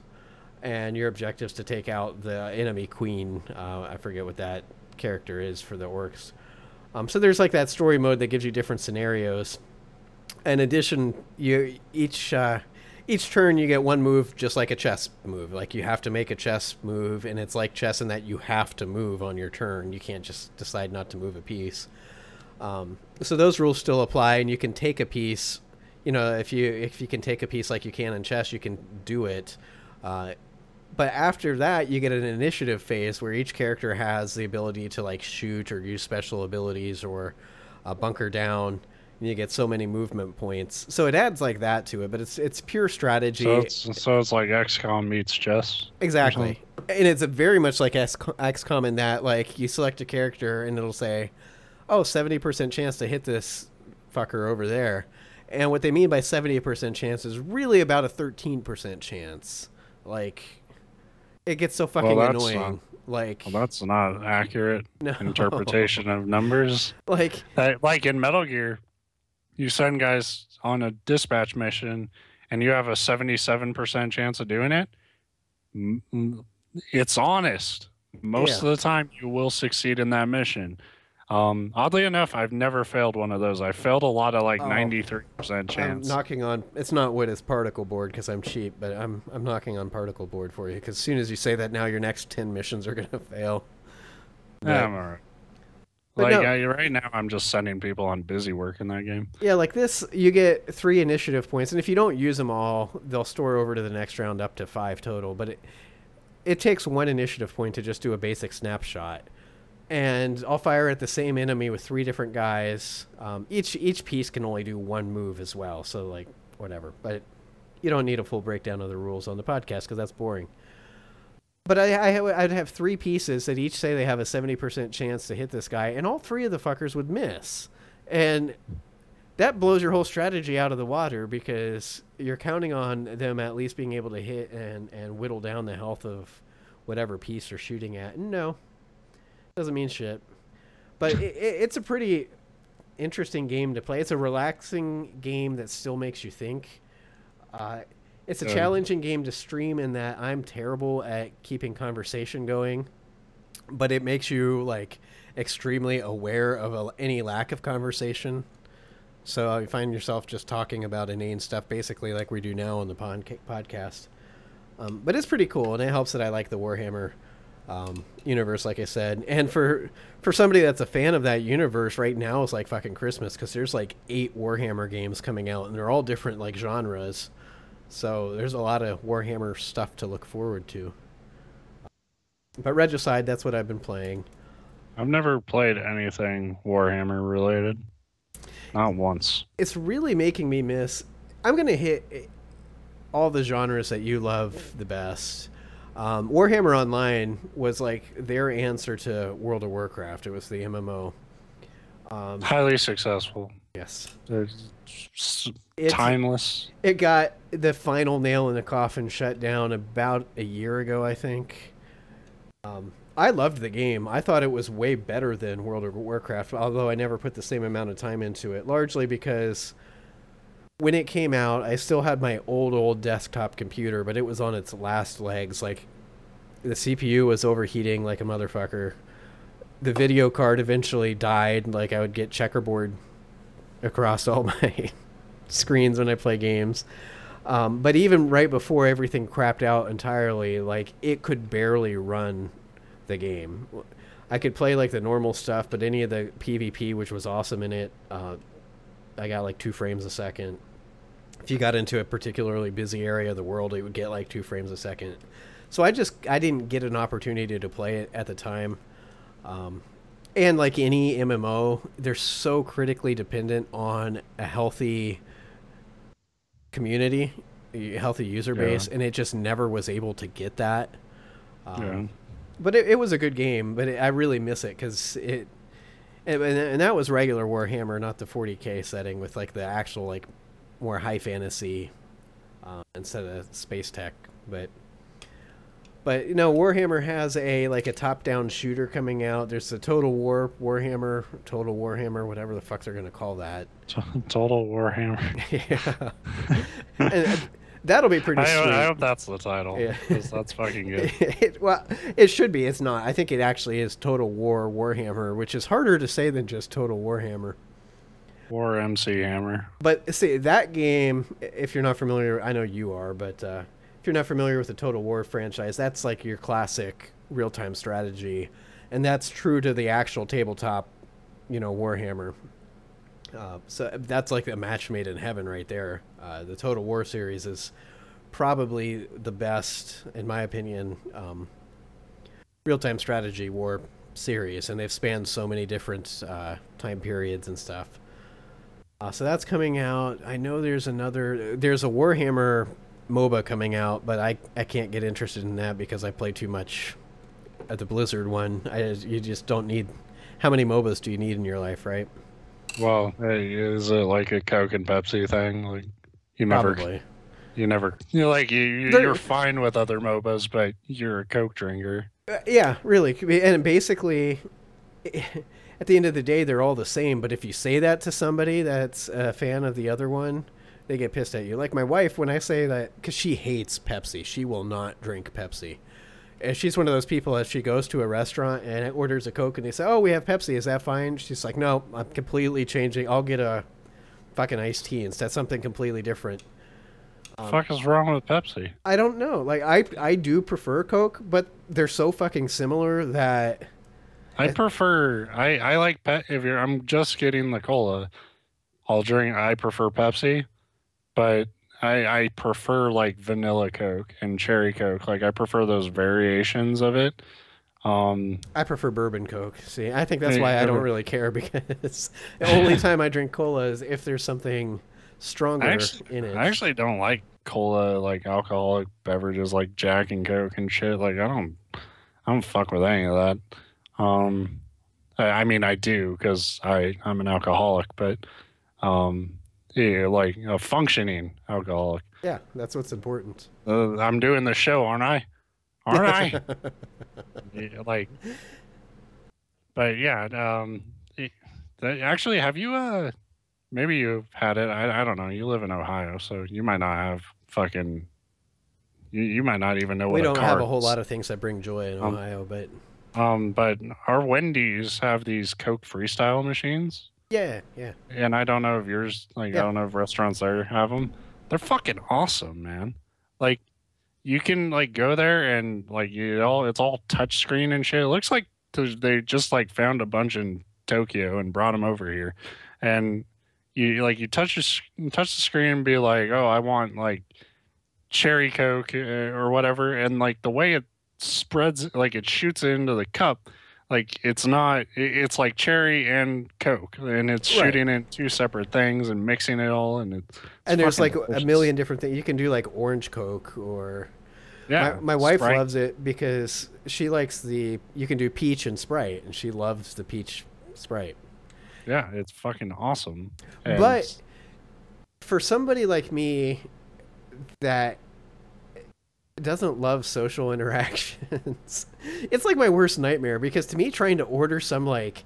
and your objective is to take out the enemy queen. I forget what that character is for the orcs. So there's like that story mode that gives you different scenarios. In addition, each turn you get one move, just like a chess move. Like you have to make a chess move, and it's like chess in that you have to move on your turn. You can't just decide not to move a piece. So those rules still apply, and you can take a piece. You know, if you can take a piece like you can in chess, you can do it. But after that, you get an initiative phase where each character has the ability to like shoot or use special abilities or bunker down. And you get so many movement points. So it adds like that to it, but it's pure strategy. So it's like XCOM meets chess. Exactly. And it's very much like XCOM in that like you select a character and it'll say, oh, 70% chance to hit this fucker over there. And what they mean by 70% chance is really about a 13% chance. Like, it gets so fucking annoying. That's not accurate interpretation of numbers. Like in Metal Gear, you send guys on a dispatch mission, and you have a 77% chance of doing it. It's honest. Most of the time, you will succeed in that mission. Oddly enough, I've never failed one of those. I failed a lot of 93% chance. I'm knocking on. It's not wood, it's particle board because I'm cheap, but I'm knocking on particle board for you because as soon as you say that, now your next 10 missions are gonna fail. Yeah, I'm alright. Right now, I'm just sending people on busy work in that game. Yeah, like this, you get 3 initiative points, and if you don't use them all, they'll store over to the next round up to 5 total. But it takes 1 initiative point to just do a basic snapshot. And I'll fire at the same enemy with 3 different guys. Each piece can only do 1 move as well, so like whatever. But you don't need a full breakdown of the rules on the podcast because that's boring. But I'd have 3 pieces that each say they have a 70% chance to hit this guy, and all 3 of the fuckers would miss. And that blows your whole strategy out of the water because you're counting on them at least being able to hit and whittle down the health of whatever piece they're shooting at. And no. Doesn't mean shit. But it's a pretty interesting game to play. It's a relaxing game that still makes you think. It's a challenging game to stream in that I'm terrible at keeping conversation going. But it makes you like extremely aware of any lack of conversation. So you find yourself just talking about inane stuff basically like we do now on the podcast. But it's pretty cool, and it helps that I like the Warhammer universe, like I said. And for somebody that's a fan of that universe, right now is like fucking Christmas because there's like 8 Warhammer games coming out, and they're all different like genres. So there's a lot of Warhammer stuff to look forward to. But Regicide, that's what I've been playing. I've never played anything Warhammer related. Not once. It's really making me miss... I'm going to hit all the genres that you love the best. Warhammer Online was like their answer to World of Warcraft. It was the MMO. Highly successful. Yes. It's timeless. It got the final nail in the coffin shut down about a year ago, I think. I loved the game. I thought it was way better than World of Warcraft, although I never put the same amount of time into it, largely because when it came out, I still had my old desktop computer, but it was on its last legs. Like, the CPU was overheating like a motherfucker. The video card eventually died. Like, I would get checkerboard across all my screens when I play games. But even right before everything crapped out entirely, like, it could barely run the game. I could play like the normal stuff, but any of the PvP, which was awesome in it, I got like 2 frames a second. If you got into a particularly busy area of the world, it would get like 2 frames a second. So I didn't get an opportunity to play it at the time. And like any MMO, they're so critically dependent on a healthy community, a healthy user base, and it just never was able to get that. But it was a good game, but I really miss it because and that was regular Warhammer, not the 40K setting with like the actual like more high fantasy instead of space tech. But you know, Warhammer has a top-down shooter coming out. There's a Total Warhammer, whatever the fuck they're gonna call that. Total Warhammer. Yeah. And That'll be pretty sweet. I hope that's the title. Yeah. Because that's fucking good. Well, it should be. It's not. I think it actually is Total War Warhammer, which is harder to say than just Total Warhammer. Or MC Hammer. But see, that game, if you're not familiar, I know you are, but if you're not familiar with the Total War franchise, that's like your classic real-time strategy. And that's true to the actual tabletop, Warhammer. So that's like a match made in heaven right there. The Total War series is probably the best, in my opinion, real-time strategy war series, and they've spanned so many different time periods and stuff. So that's coming out. I know there's a Warhammer MOBA coming out, but I can't get interested in that because I play too much at the Blizzard one. You just don't need. How many MOBAs do you need in your life, right? Well, hey, is it like a Coke and Pepsi thing? Like Probably. you're fine with other MOBAs, but you're a Coke drinker. Yeah, really. And basically, at the end of the day, they're all the same. But if you say that to somebody that's a fan of the other one, they get pissed at you. Like my wife, when I say that, because she hates Pepsi, she will not drink Pepsi. And she's one of those people that she goes to a restaurant and orders a Coke and they say, "Oh, we have Pepsi. Is that fine?" She's like, "No, I'm completely changing. I'll get a fucking iced tea instead, something completely different." Fuck is wrong with Pepsi? I don't know. Like I do prefer Coke, but they're so fucking similar that I like I'm just getting the cola, I prefer Pepsi, but I prefer like vanilla Coke and cherry Coke. Like I prefer those variations of it. I prefer bourbon Coke. See, I think that's why I don't really care, because the only time I drink cola is if there's something stronger in it. I actually don't like cola, like alcoholic beverages like Jack and Coke and shit. Like I don't fuck with any of that. I mean I do because I'm an alcoholic, but yeah, like a functioning alcoholic. Yeah, that's what's important. I'm doing the show, aren't I? Aren't I? Yeah, like, but yeah. Actually, have you? Maybe you've had it. I don't know. You live in Ohio, so you might not have fucking. You might not even know what we a don't cart have a whole is. lot of things that bring joy in Ohio, but But our Wendy's have these Coke Freestyle machines. yeah. And I don't know if yours, like, I don't know if restaurants there have them. They're fucking awesome, man. Like, you can, like, go there and, like, it's all touch screen and shit. It looks like they just, like, found a bunch in Tokyo and brought them over here. And you touch the screen and be like, "Oh, I want, like, cherry Coke or whatever." And, like, the way it spreads, like, it shoots into the cup, like it's like cherry and Coke, and it's shooting in two separate things and mixing it all, and there's like delicious. A million different things you can do, like orange Coke, or my wife Sprite. Loves it because she likes you can do peach and Sprite, and she loves the peach Sprite. Yeah, it's fucking awesome. But for somebody like me that doesn't love social interactions, it's like my worst nightmare, because to me, trying to order some, like,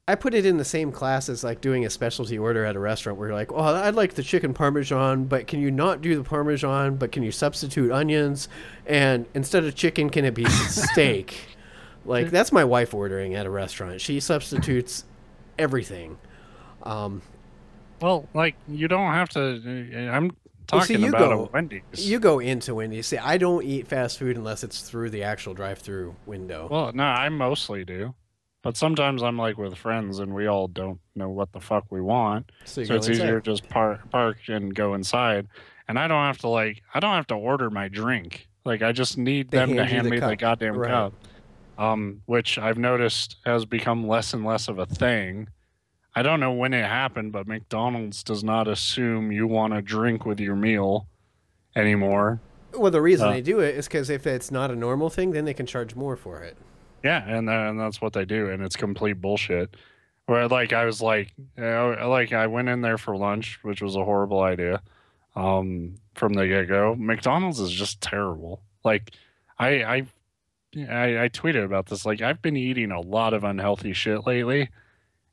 I put it in the same class as like doing a specialty order at a restaurant where you're like, "Oh, I'd like the chicken parmesan, but can you not do the parmesan, but can you substitute onions, and instead of chicken, can it be steak?" Like, that's my wife ordering at a restaurant. She substitutes everything. Well, like, you don't have to. I'm talking about a Wendy's. You go into Wendy's. See, I don't eat fast food unless it's through the actual drive-through window. Well, no, I mostly do. But sometimes I'm like with friends and we all don't know what the fuck we want. So it's easier to just park and go inside. And I don't have to order my drink. Like, I just need them to hand me the goddamn cup. Which I've noticed has become less and less of a thing. I don't know when it happened, but McDonald's does not assume you want a drink with your meal anymore. Well, the reason they do it is because if it's not a normal thing, then they can charge more for it. Yeah, and that's what they do, and it's complete bullshit. Where, like, I was like, I went in there for lunch, which was a horrible idea from the get-go. McDonald's is just terrible. Like, I tweeted about this. Like, I've been eating a lot of unhealthy shit lately.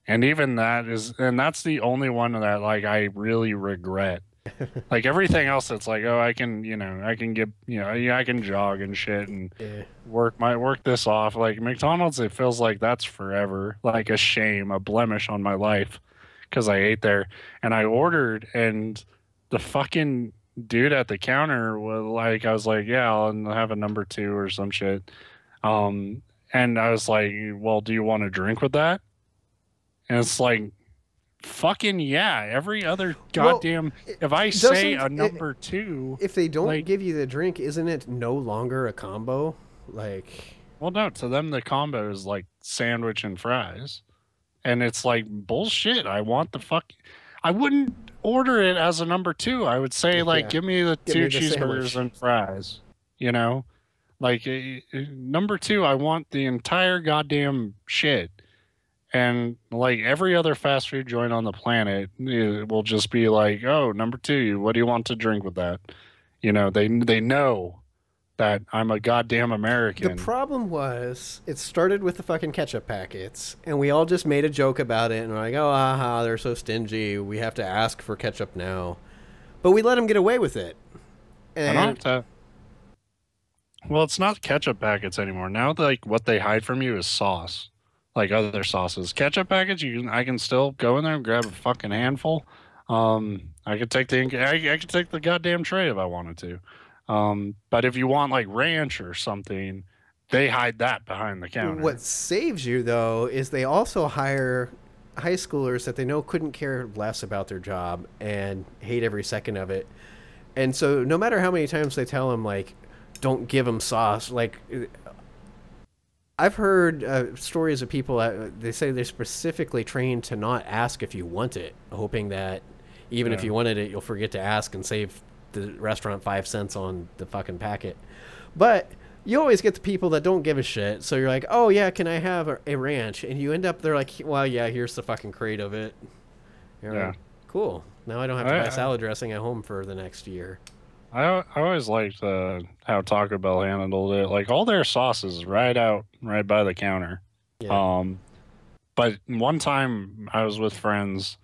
And even that's the only one that, like, I really regret Like everything else, it's like, oh, I can, I can get, yeah, I can jog and shit and Yeah. work this off. Like McDonald's, it feels like that's forever, like a shame, a blemish on my life, because I ate there and I ordered, and the fucking dude at the counter was like, I was like, yeah, I'll have a number two or some shit. Um, and I was like, well, do you want a drink with that? And it's like, fucking yeah. Every other Well, goddamn, if I say doesn't a it, number two, if they don't like, give you the drink, isn't it no longer a combo? Like, well, no, to them the combo is like sandwich and fries, and it's like bullshit. I want the fuck. I wouldn't order it as a number two. I would say like, yeah, give me the give two me the cheeseburgers sandwich. and fries. You know, like number two, I want the entire goddamn shit. And like every other fast food joint on the planet, it will just be like, oh, number two, what do you want to drink with that? They know that I'm a goddamn The American. problem was it started with the fucking ketchup packets, and we all just made a joke about it, and we're like, oh, haha, they're so stingy. We have to ask for ketchup now. But we let them get away with it. I don't And have to. Well, it's not ketchup packets anymore. Now, like what they hide from you is sauce, like other sauces. Ketchup packets, I can still go in there and grab a fucking handful. I could take the goddamn tray if I wanted to. But if you want like ranch or something, they hide that behind the what counter. saves you, though, is they also hire high schoolers that they know couldn't care less about their job and hate every second of it. And so no matter how many times they tell them, like, don't give them sauce, like, I've heard stories of people that they say they're specifically trained to not ask if you want it, hoping that even if Yeah. you wanted it, you'll forget to ask and save the restaurant 5 cents on the fucking packet. But you always get the people that don't give a shit. So you're like, oh yeah, can I have a ranch? And you end up they're like, well yeah, here's the fucking crate of it. You're Yeah. like, cool. Now I don't have to buy I, salad dressing at home for the next year. I always liked how Taco Bell handled it. Like all their sauces right by the counter. Yeah. Um, but one time I was with friends,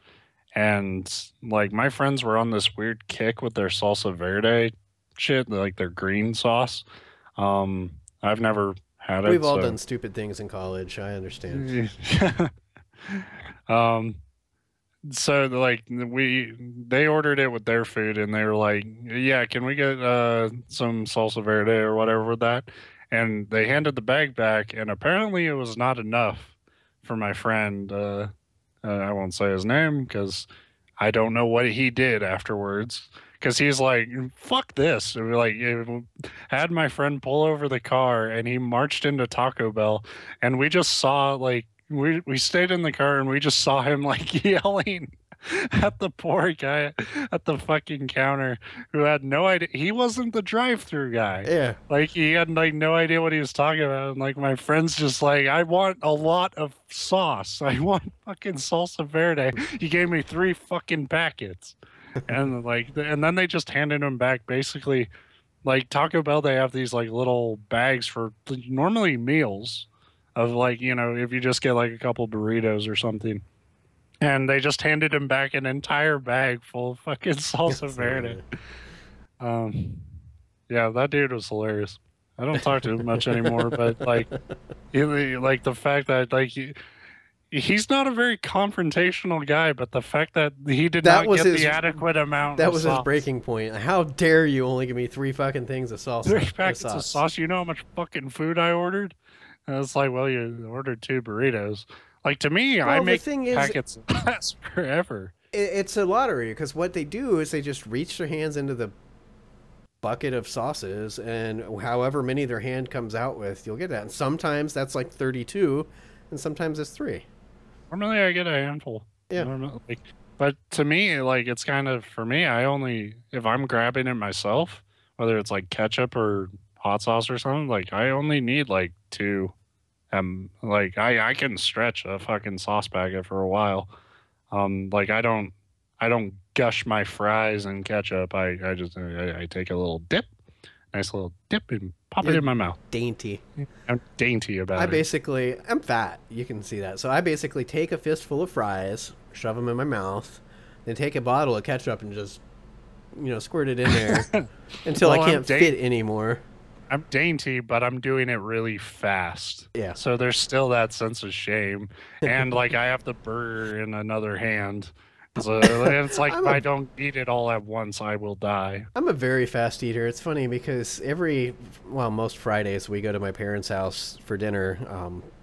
and like my friends were on this weird kick with their salsa verde shit, like their green sauce. I've never had We've it, all so done stupid things in college. I understand. um, so like they ordered it with their food, and they were like, yeah, can we get some salsa verde or whatever with that? And they handed the bag back, and apparently it was not enough for my friend. I won't say his name because I don't know what he did afterwards. Because he's like, fuck this. And we like had my friend pull over the car, and he marched into Taco Bell, and we just saw like we stayed in the car, and we just saw him like yelling at the poor guy at the fucking counter who had no idea. He wasn't the drive-through guy. Yeah. Like he had like no idea what he was talking about. And like my friend's just like, I want a lot of sauce. I want fucking salsa verde. He gave me 3 fucking packets. And like and then they just handed him back basically like Taco Bell. They have these like little bags for normally meals of like, if you just get like a couple burritos or something. And they just handed him back an entire bag full of fucking salsa verde. Um, yeah, that dude was hilarious. I don't talk to him much anymore, but like, like the fact that like he's not a very confrontational guy, but the fact that he did That not was get his the adequate amount that of was his sauce. breaking point. How dare you only give me 3 fucking things of salsa? 3 packets of sauce. You know how much fucking food I ordered? And it's like, well, you ordered 2 burritos. Like to me, I Well, the make thing is, packets of that forever. it's a lottery because what they do is they just reach their hands into the bucket of sauces, and however many their hand comes out with, you'll get that. And sometimes that's like 32, and sometimes it's 3. Normally, I get a handful. Yeah. But to me, like it's kind of for me. I only if I'm grabbing it myself, whether it's like ketchup or hot sauce or something, like I only need like 2. Like I can stretch a fucking sauce packet for a while. Like I don't gush my fries in ketchup. I just I take a little dip, nice little dip, and pop it You're in my mouth. dainty. I'm dainty about I'm fat. You can see that. So I basically take a fistful of fries, shove them in my mouth, then take a bottle of ketchup and just squirt it in there until Well, I can't fit anymore. I'm dainty, but I'm doing it really fast. Yeah. So there's still that sense of shame. And like I have the burger in another hand. So it's like if I don't eat it all at once, I will die. I'm a very fast eater. It's funny because most Fridays we go to my parents' house for dinner.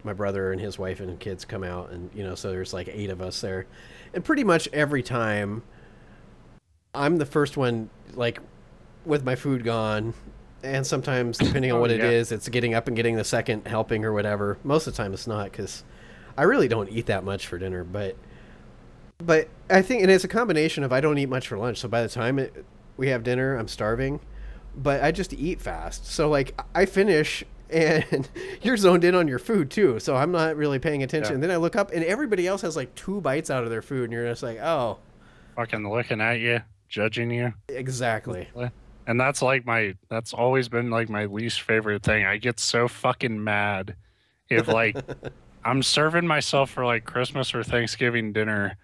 My brother and his wife and kids come out, and so there's like 8 of us there. And pretty much every time I'm the first one, like, with my food gone. And sometimes, depending on what it is, it's getting up and getting the second helping or whatever. Most of the time it's not, because I really don't eat that much for dinner. But I think, and it's a combination of I don't eat much for lunch. So by the time we have dinner, I'm starving. But I just eat fast. So, like, I finish, and you're zoned in on your food, too. So I'm not really paying attention. Yeah. And then I look up, and everybody else has, like, 2 bites out of their food. And you're just like, oh. Fucking looking at you, judging you. Exactly. And that's always been like my least favorite thing. I get so fucking mad if like I'm serving myself for like Christmas or Thanksgiving dinner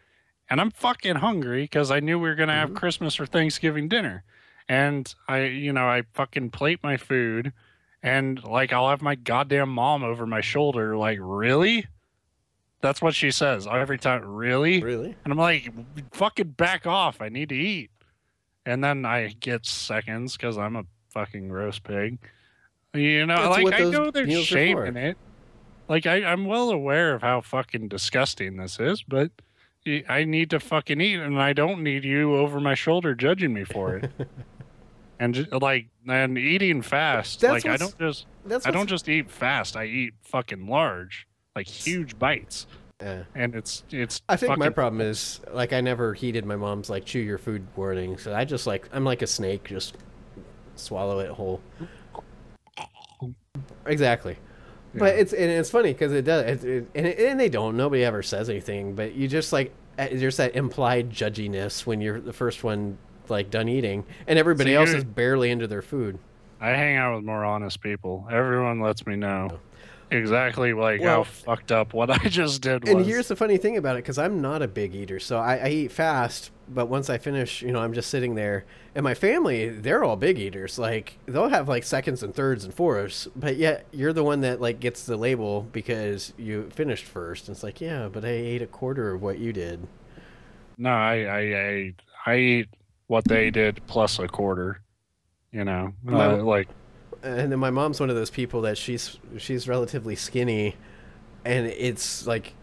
and I'm fucking hungry because I knew we were going to have Christmas or Thanksgiving dinner. And I fucking plate my food and like I'll have my goddamn mom over my shoulder like, really? That's what she says every time. Really? Really? And I'm like, fucking back off. I need to eat. And then I get seconds because I'm a fucking roast pig. That's like I know there's shame in it. Like I'm well aware of how fucking disgusting this is, but I need to fucking eat, and I don't need you over my shoulder judging me for it. And eating fast. I don't just eat fast. I eat fucking large, like huge bites. Yeah. And it's I think my problem is like I never heeded my mom's like chew your food warning, so I just I'm like a snake, just swallow it whole. Exactly. Yeah. But it's funny because it does and they don't, nobody ever says anything, but you just like there's that implied judginess when you're the first one like done eating and everybody else is barely into their food. I hang out with more honest people. Everyone lets me know exactly how fucked up what I just did was. And here's the funny thing about it, because I'm not a big eater, so I eat fast, but once I finish, I'm just sitting there, and my family, they're all big eaters. Like, they'll have like seconds and thirds and fourths, but yet you're the one that like gets the label because you finished first. And it's like, yeah, but I ate a quarter of what you did. No, I eat what they did plus a quarter, And then my mom's one of those people that she's relatively skinny, and it's like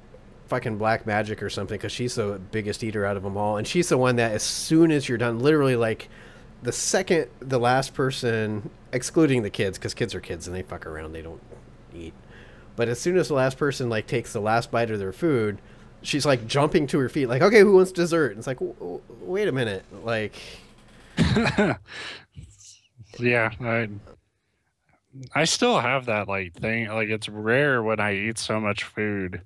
fucking black magic or something because she's the biggest eater out of them all. And she's the one that as soon as you're done, literally like the second the last person, excluding the kids, because kids are kids and they fuck around, they don't eat. But as soon as the last person like takes the last bite of their food, she's like jumping to her feet like, okay, who wants dessert? And it's like, wait a minute. Like, yeah, I still have that like thing. Like it's rare when I eat so much food,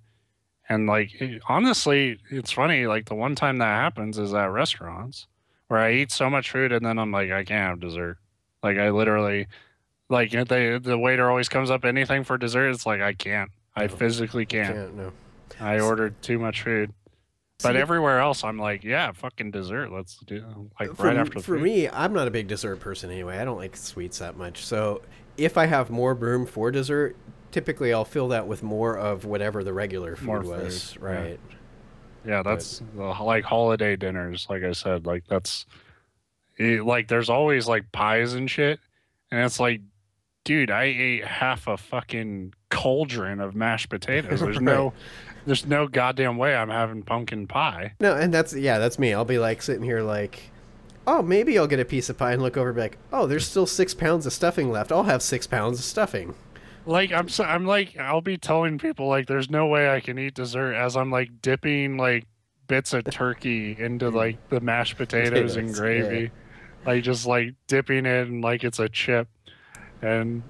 and like honestly, it's funny. Like the one time that happens is at restaurants where I eat so much food and then I'm like, I can't have dessert. Like I literally, like the waiter always comes up anything for dessert. It's like I can't. I physically can't. No. I ordered too much food. But everywhere else, I'm like, yeah, fucking dessert. Let's do right after. For me, I'm not a big dessert person anyway. I don't like sweets that much. So if I have more room for dessert, typically I'll fill that with more of whatever the regular food was. Right. Yeah, that's like holiday dinners. Like I said, like that's like there's always like pies and shit, and it's like, dude, I ate half a fucking cauldron of mashed potatoes. There's right. There's no goddamn way I'm having pumpkin pie. No, and that's me. I'll be like sitting here like, oh, maybe I'll get a piece of pie and look over and be like, oh, there's still 6 pounds of stuffing left. I'll have 6 pounds of stuffing. Like I'm like, I'll be telling people like there's no way I can eat dessert as I'm like dipping like bits of turkey into like the mashed potatoes and gravy. Yeah. Like just like dipping it in like it's a chip. And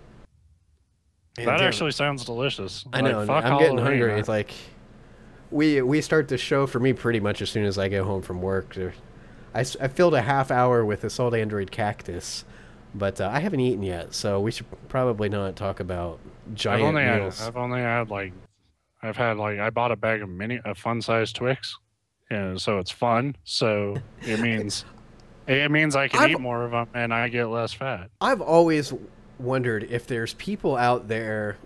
that actually sounds delicious. I know. Fuck I'm getting hungry. It's like we start the show for me pretty much as soon as I get home from work. I filled a half hour with a salt android cactus, but I haven't eaten yet, so we should probably not talk about giant meals. I bought a bag of a fun-sized Twix, and so it's fun. So it means It means I can I've eat more of them and I get less fat. I've always wondered if there's people out there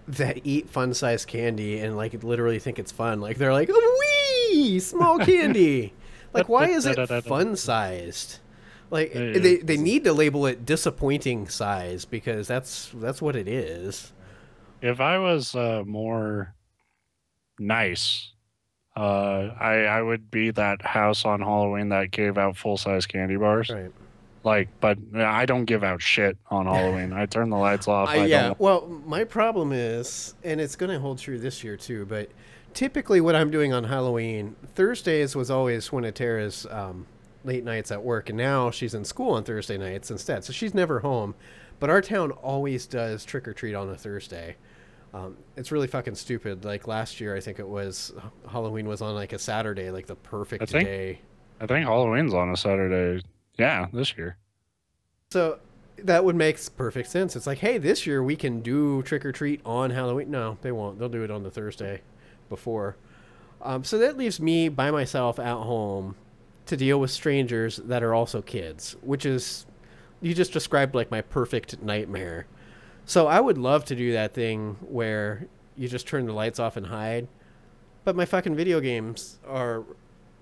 that eat fun-sized candy and like literally think it's fun. Like they're like, wee, small candy. Like, why is it fun-sized? Like they need to label it disappointing size because that's what it is. If I was more nice, I would be that house on Halloween that gave out full size candy bars. Right. Like, but I don't give out shit on Halloween. I turn the lights off. Yeah. Well, my problem is, and it's going to hold true this year too, but typically what I'm doing on Halloween, Thursdays was always one of Tara's late nights at work, and now she's in school on Thursday nights instead. So she's never home. But our town always does trick or treat on a Thursday. It's really fucking stupid. Like last year, I think it was Halloween was on like a Saturday, like the perfect day. I think Halloween's on a Saturday. Yeah, this year. So that would make perfect sense. It's like, hey, this year we can do trick or treat on Halloween. No, they won't. They'll do it on the Thursday before. So that leaves me by myself at home to deal with strangers that are also kids, which is, you just described like my perfect nightmare. So I would love to do that thing where you just turn the lights off and hide. But my fucking video games are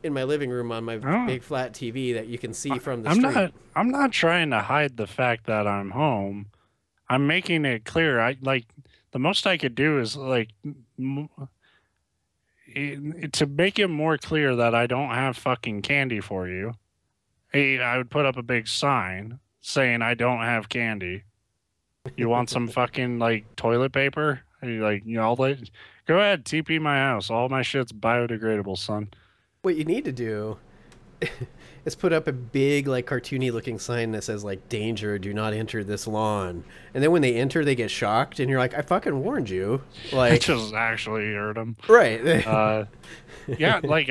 in my living room on my big flat TV that you can see from the street. I'm not trying to hide the fact that I'm home. I'm making it clear. I like the most I could do is like to make it more clear that I don't have fucking candy for you. Hey, I would put up a big sign saying I don't have candy. You want some fucking like toilet paper? Like, you know, go ahead, TP my house. All my shit's biodegradable, son. What you need to do is put up a big, like, cartoony looking sign that says, like, danger, do not enter this lawn. And then when they enter, they get shocked, and you're like, I fucking warned you. Like, I just actually heard them. Right. Yeah, like,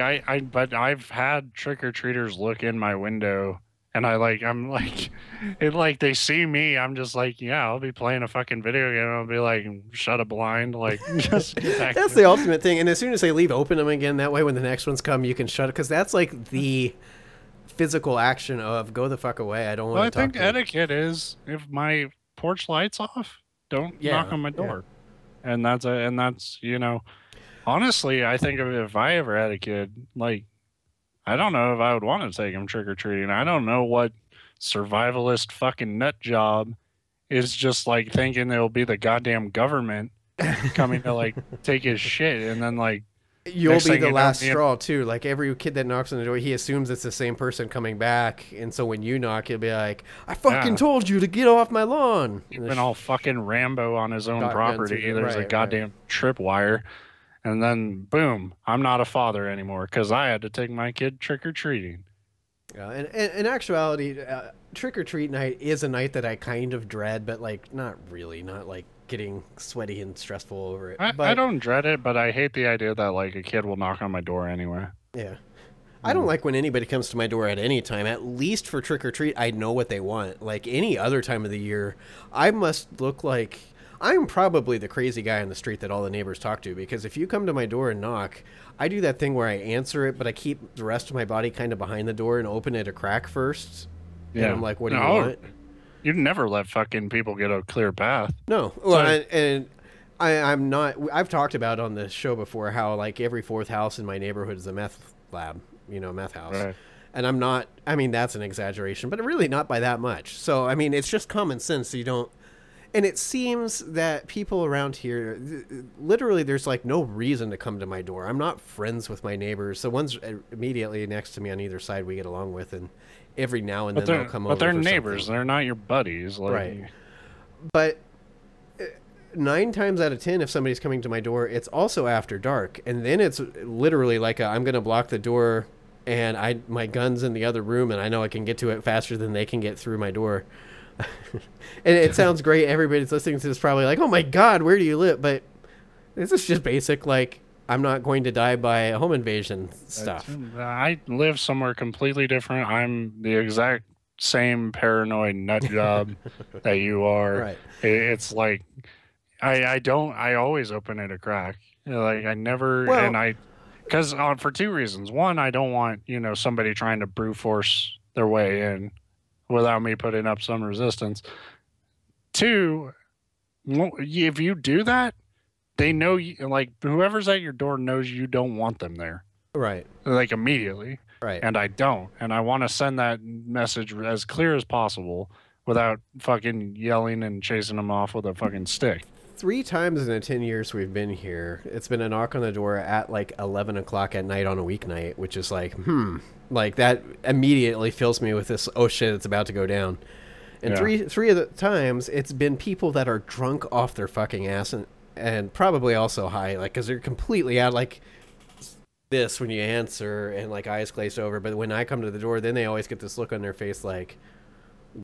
but I've had trick-or-treaters look in my window, and I'm like, it like, they see me, I'm just like, yeah, I'll be playing a fucking video game, I'll be like, shut a blind, like, just get back. That's the ultimate thing, and as soon as they leave, open them again, that way when the next ones come, you can shut it, because that's like the physical action of go the fuck away, I don't want to talk to you. I think etiquette is, if my porch light's off, don't knock on my door. Yeah. And that's, you know, honestly, I think if I ever had a kid, like, I don't know if I would want to take him trick-or-treating. I don't know what survivalist fucking nut job is just like thinking it'll be the goddamn government coming to like take his shit, and then like you'll be the last straw too. Like every kid that knocks on the door, he assumes it's the same person coming back, and so when you knock, he'll be like, I fucking told you to get off my lawn. He's been all fucking Rambo on his own property. There's a goddamn tripwire. And then, boom, I'm not a father anymore because I had to take my kid trick-or-treating. Yeah, and in actuality, trick-or-treat night is a night that I kind of dread, but, like, not really. Not, like, getting sweaty and stressful over it. I don't dread it, but I hate the idea that, like, a kid will knock on my door anyway. Yeah. I don't like when anybody comes to my door at any time. At least for trick-or-treat, I know what they want. Like, any other time of the year, I must look like... I'm probably the crazy guy on the street that all the neighbors talk to, because if you come to my door and knock, I do that thing where I answer it, but I keep the rest of my body kind of behind the door and open it a crack first. Yeah. And I'm like, what do you want? You'd never let fucking people get a clear path. No. Well, I'm not... I've talked about on the show before how, like, every fourth house in my neighborhood is a meth lab, you know, meth house. Right. And I'm not... I mean, that's an exaggeration, but really not by that much. So, I mean, it's just common sense, so you don't... And it seems that people around here, literally, there's like no reason to come to my door. I'm not friends with my neighbors. The ones immediately next to me on either side we get along with, and every now and then they'll come over. But they're neighbors. They're not your buddies. Like... Right. But 9 times out of 10, if somebody's coming to my door, it's also after dark. And then it's literally like I'm going to block the door, and my gun's in the other room, and I know I can get to it faster than they can get through my door. And it sounds great. Everybody's listening to this probably like, oh my God, where do you live? But this is just basic, like, I'm not going to die by a home invasion stuff. I live somewhere completely different. I'm the exact same paranoid nut job that you are. Right. It's like, I always open it a crack. Like, I never, because for 2 reasons. One, I don't want, somebody trying to brute force their way in without me putting up some resistance. Two, if you do that, they know you, like whoever's at your door knows you don't want them there, Right. like immediately. Right. And I don't, and I want to send that message as clear as possible without fucking yelling and chasing them off with a fucking stick. 3 times in the 10 years we've been here, it's been a knock on the door at like 11 o'clock at night on a weeknight, which is like, like that immediately fills me with this, oh shit, it's about to go down. And three of the times, it's been people that are drunk off their fucking ass and probably also high, like, because they're completely out, like this when you answer and like eyes glazed over. But when I come to the door, then they always get this look on their face like,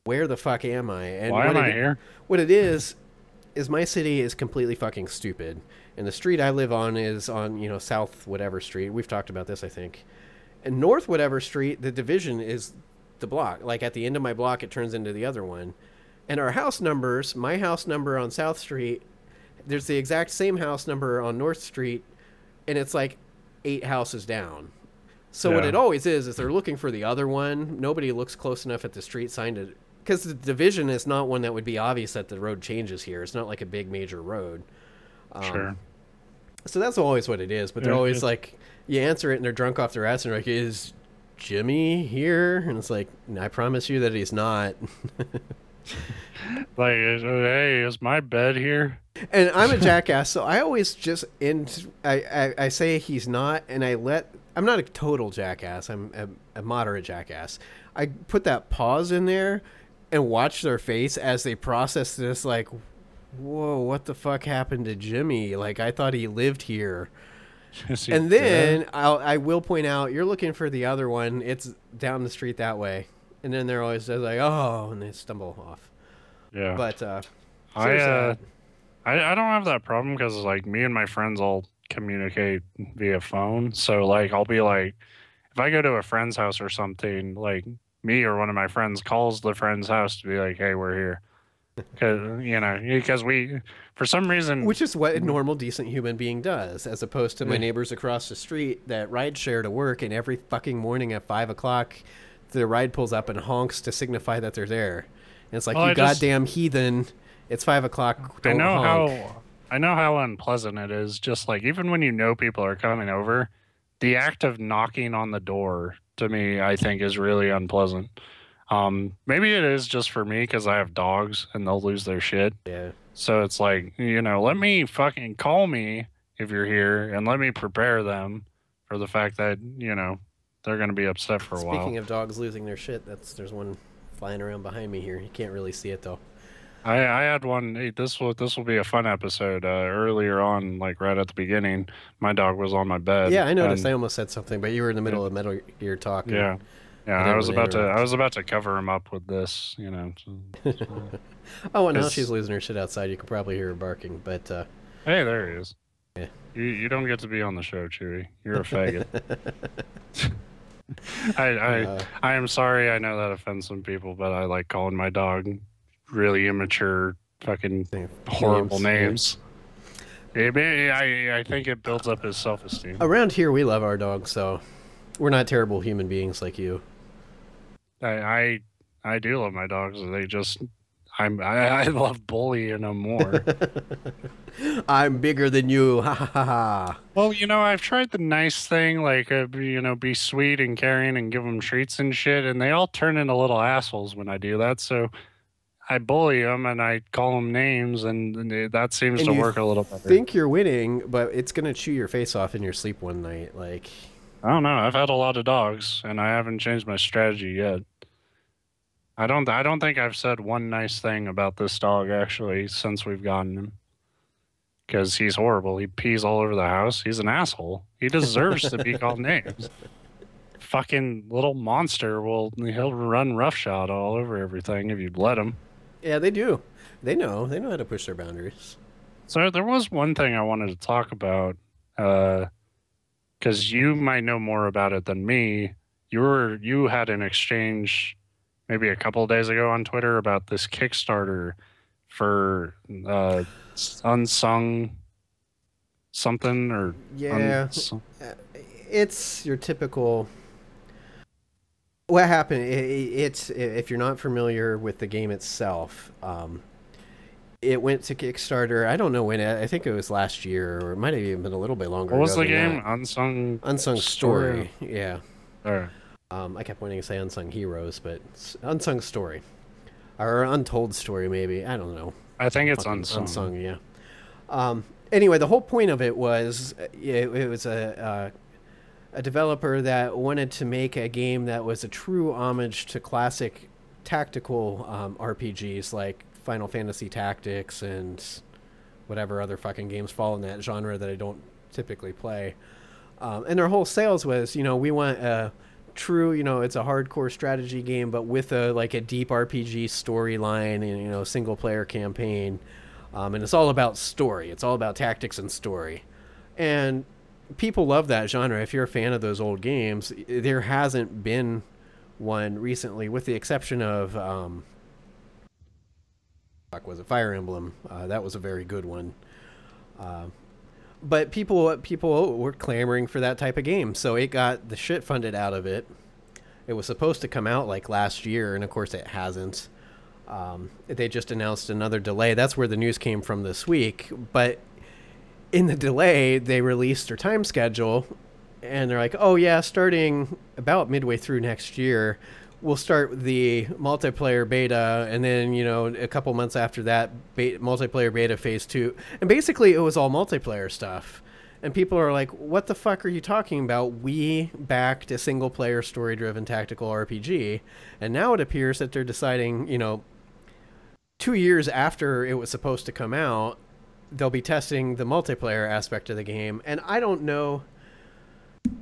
where the fuck am I? And why am I here? What it is my city is completely fucking stupid. And the street I live on is on, you know, South whatever street. We've talked about this, I think. And North whatever street, the division is the block. Like at the end of my block, it turns into the other one. And our house numbers, my house number on South Street, there's the exact same house number on North Street, and it's like 8 houses down. So what it always is they're looking for the other one. Nobody looks close enough at the street sign to... Because the division is not one that would be obvious that the road changes here. It's not like a big major road. Sure. So that's always what it is. But they're always like, you answer it and they're drunk off their ass and they're like, is Jimmy here? And it's like, I promise you that he's not. Like, hey, is my bed here? And I'm a jackass, so I always just I say he's not, and I'm not a total jackass. I'm a moderate jackass. I put that pause in there and watch their face as they process this, like, whoa, what the fuck happened to Jimmy? Like, I thought he lived here. And then I will point out, you're looking for the other one. It's down the street that way. And then they're always like, oh, and they stumble off. Yeah. But I don't have that problem because like me and my friends all communicate via phone. So like I'll be like, if I go to a friend's house or something, like me or one of my friends calls the friend's house to be like, hey, we're here. Because we, for some reason, which is what a normal, decent human being does, as opposed to my neighbors across the street that ride share to work, and every fucking morning at 5 o'clock, the ride pulls up and honks to signify that they're there. And it's like, well, goddamn heathen! It's 5 o'clock. Don't honk. I know how unpleasant it is. Just like even when you know people are coming over, the act of knocking on the door to me, I think, is really unpleasant. Maybe it is just for me because I have dogs and they'll lose their shit. Yeah. So it's like, let me fucking call me if you're here and let me prepare them for the fact that, they're going to be upset for a while. Speaking of dogs losing their shit, there's one flying around behind me here. You can't really see it though. I had one. Hey, this will be a fun episode. Earlier on, like right at the beginning, my dog was on my bed. Yeah, I noticed. I almost said something, but you were in the middle of Metal Gear talk. Yeah. I was about to cover him up with this. Oh, and now she's losing her shit outside. You can probably hear her barking. But hey, there he is. Yeah. You don't get to be on the show, Chewy. You're a faggot. I am sorry. I know that offends some people, but I like calling my dog really immature, fucking horrible names. I think it builds up his self-esteem. Around here, we love our dogs, so we're not terrible human beings like you. I do love my dogs. They just I love bullying them more. I'm bigger than you. Ha ha ha. Well, I've tried the nice thing, like be sweet and caring and give them treats and shit, and they all turn into little assholes when I do that. So I bully them and I call them names, and that seems to work a little better. Think you're winning, but it's gonna chew your face off in your sleep one night. Like, I don't know. I've had a lot of dogs, and I haven't changed my strategy yet. I don't think I've said one nice thing about this dog actually since we've gotten him. Because he's horrible. He pees all over the house. He's an asshole. He deserves to be called names. Fucking little monster. He'll run roughshod all over everything if you'd let him. Yeah, they do. They know how to push their boundaries. So there was one thing I wanted to talk about. Because you might know more about it than me. You had an exchange maybe a couple of days ago on Twitter about this Kickstarter for unsung something or it's your typical what happened? It's if you're not familiar with the game itself, it went to Kickstarter. I don't know when. I think it was last year, or it might have even been a little bit longer What was ago the than game? that. Unsung Unsung Story. Yeah. Or I kept wanting to say Unsung Heroes, but it's Unsung Story. Or Untold Story, maybe. I don't know. I think it's Fucking unsung. Unsung, yeah. Anyway, the whole point of it was it was a developer that wanted to make a game that was a true homage to classic tactical RPGs like Final Fantasy Tactics and whatever other fucking games fall in that genre that I don't typically play. And their whole sales was, we want a true, it's a hardcore strategy game, but with a deep RPG storyline and, single player campaign. And it's all about story. It's all about tactics and story. And people love that genre. If you're a fan of those old games, there hasn't been one recently, with the exception of was it Fire Emblem? That was a very good one. But people were clamoring for that type of game, so it got the shit funded out of it. It was supposed to come out like last year, and of course it hasn't. They just announced another delay. That's where the news came from this week. But in the delay, they released their time schedule, and they're like, oh yeah, starting about midway through next year, we'll start the multiplayer beta, and then, a couple months after that, multiplayer beta phase 2. And basically, it was all multiplayer stuff. And people are like, what the fuck are you talking about? We backed a single-player, story-driven tactical RPG. And now it appears that they're deciding, 2 years after it was supposed to come out, they'll be testing the multiplayer aspect of the game. And I don't know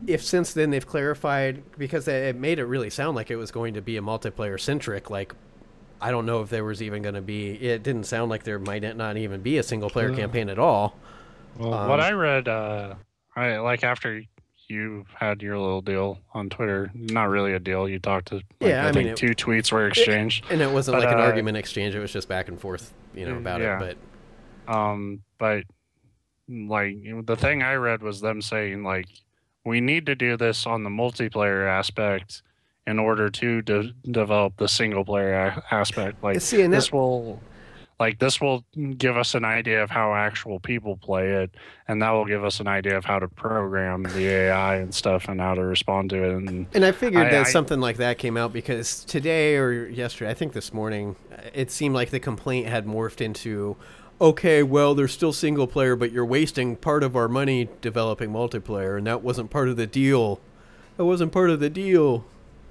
if since then they've clarified, because it made it really sound like it was going to be a multiplayer centric. Like, I don't know if there was even going to be, it didn't sound like there might not even be a single player campaign at all. Well, what I read, I like after you had your little deal on Twitter, not really a deal. You talked to, I think 2 tweets were exchanged. And it wasn't like an argument exchange. It was just back and forth, about it. But like the thing I read was them saying like, we need to do this on the multiplayer aspect in order to develop the single player aspect. Like this will give us an idea of how actual people play it, and that will give us an idea of how to program the AI and stuff and how to respond to it. And I figured that something like that came out because today or yesterday, I think this morning, it seemed like the complaint had morphed into, okay, well, they're still single player, but you're wasting part of our money developing multiplayer, and that wasn't part of the deal. That wasn't part of the deal.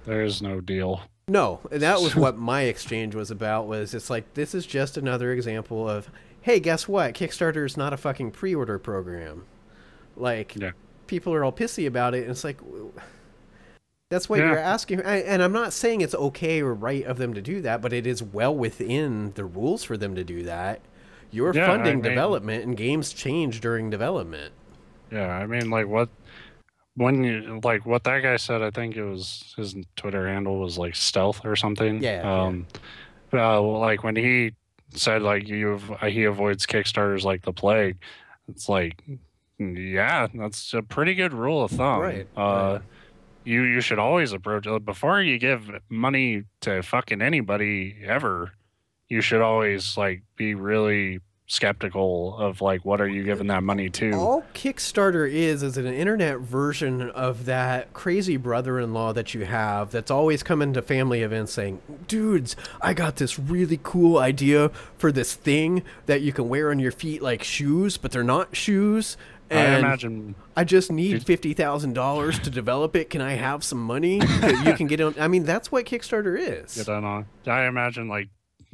There is no deal. No, and that was what my exchange was about, was it's like, this is just another example of, hey, guess what? Kickstarter is not a fucking pre-order program. Like, people are all pissy about it, and it's like, that's what you're asking. And I'm not saying it's okay or right of them to do that, but it is well within the rules for them to do that. You're funding development, and games change during development. Yeah, I mean, like what that guy said, I think it was his Twitter handle was like Stealth or something. Like when he said like he avoids Kickstarters like the plague, it's like, yeah, that's a pretty good rule of thumb. Right. You should always approach it before you give money to fucking anybody ever. You should always like be really skeptical of like, what are you giving that money to? All Kickstarter is an internet version of that crazy brother-in-law that you have that's always coming to family events saying, dudes, I got this really cool idea for this thing that you can wear on your feet like shoes, but they're not shoes. And I imagine I just need $50,000 to develop it. Can I have some money that you can get on? I mean, that's what Kickstarter is. Get on. I imagine like,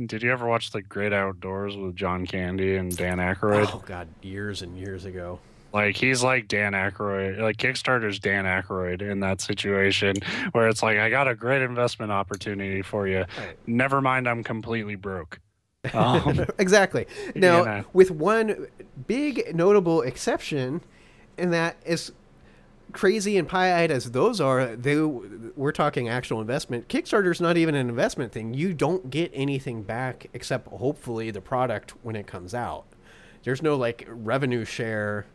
did you ever watch The Great Outdoors with John Candy and Dan Aykroyd? Oh, God, years and years ago. Like, he's like Dan Aykroyd. Like, Kickstarter's Dan Aykroyd in that situation where it's like, I got a great investment opportunity for you. Right. Never mind, I'm completely broke. Exactly. Now, with one big notable exception, and that is crazy and pie-eyed as those are, we're talking actual investment. Kickstarter's not even an investment thing. You don't get anything back except hopefully the product when it comes out. There's no like revenue share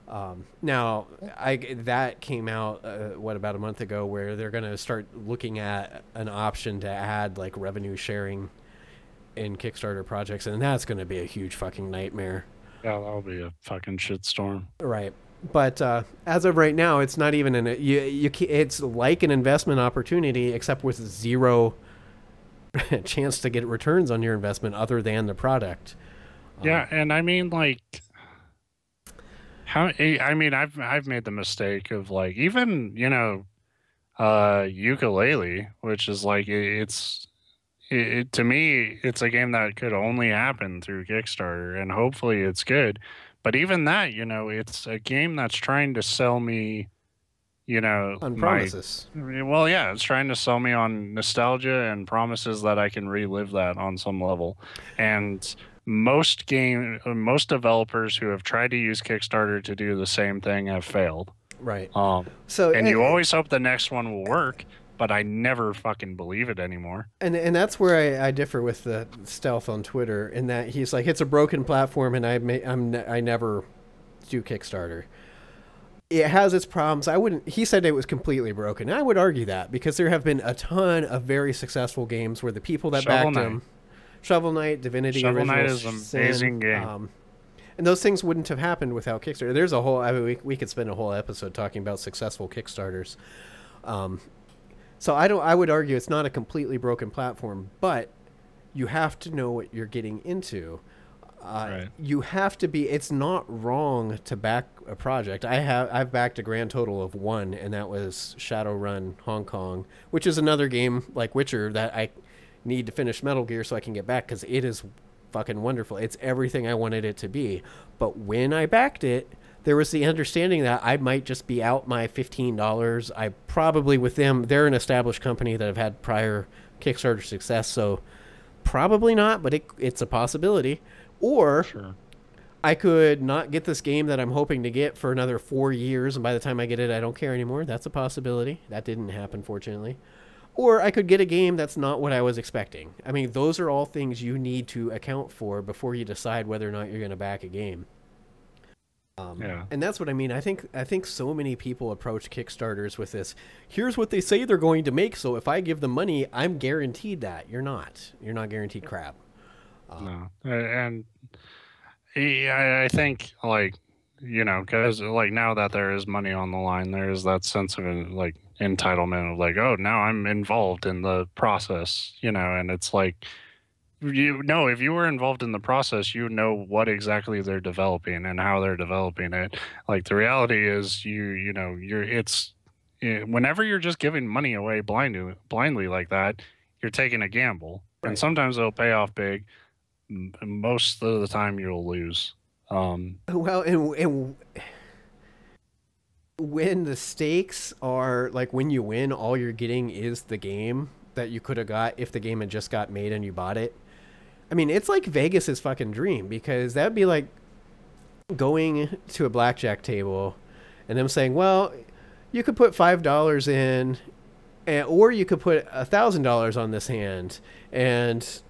Now, that came out about a month ago, where they're going to start looking at an option to add like revenue sharing in Kickstarter projects, and that's going to be a huge fucking nightmare. Yeah, that'll be a fucking shitstorm. Right. But as of right now, it's not even it's like an investment opportunity, except with zero chance to get returns on your investment other than the product. Yeah, and I mean, like, I've made the mistake of like, even, ukulele, which is like, to me, it's a game that could only happen through Kickstarter, and hopefully it's good. But even that, it's a game that's trying to sell me, On promises. well, yeah, it's trying to sell me on nostalgia and promises that I can relive that on some level. And most developers who have tried to use Kickstarter to do the same thing have failed. Right. And you always hope the next one will work, but I never fucking believe it anymore. And that's where I differ with the Stealth on Twitter, in that he's like, it's a broken platform, and I never do Kickstarter. It has its problems. He said it was completely broken. I would argue that, because there have been a ton of very successful games where the people that backed them, Shovel Knight, Divinity, Shovel Knight is an Sin, amazing game. and those things wouldn't have happened without Kickstarter. There's a whole, we could spend a whole episode talking about successful Kickstarters. So I would argue it's not a completely broken platform, but you have to know what you're getting into. Right. You have to be. It's not wrong to back a project. I've backed a grand total of 1, and that was Shadowrun Hong Kong, which is another game like Witcher that I need to finish Metal Gear so I can get back, because it is fucking wonderful. It's everything I wanted it to be. But when I backed it, there was the understanding that I might just be out my $15. I probably, with them, they're an established company that have had prior Kickstarter success, so probably not, but it's a possibility. Or Sure. I could not get this game that I'm hoping to get for another 4 years, and by the time I get it, I don't care anymore. That's a possibility. That didn't happen, fortunately. Or I could get a game that's not what I was expecting. I mean, those are all things you need to account for before you decide whether or not you're going to back a game. Yeah. And that's what I mean. I think so many people approach Kickstarters with this, here's what they say they're going to make, so if I give them money, I'm guaranteed that. You're not. You're not guaranteed crap. No. And I think, like, because, like, now that there is money on the line, there is that sense of, like, entitlement of, like, oh, now I'm involved in the process, and it's like, if you were involved in the process, you know what exactly they're developing and how they're developing it. Like, the reality is, whenever you're just giving money away blindly like that, you're taking a gamble. Right. And sometimes it'll pay off big. Most of the time you'll lose. Well, and when the stakes are, like, when you win, all you're getting is the game that you could have got if the game had just got made and you bought it. I mean, it's like Vegas's fucking dream, because that'd be like going to a blackjack table and them saying, well, you could put $5 in, or you could put $1,000 on this hand, and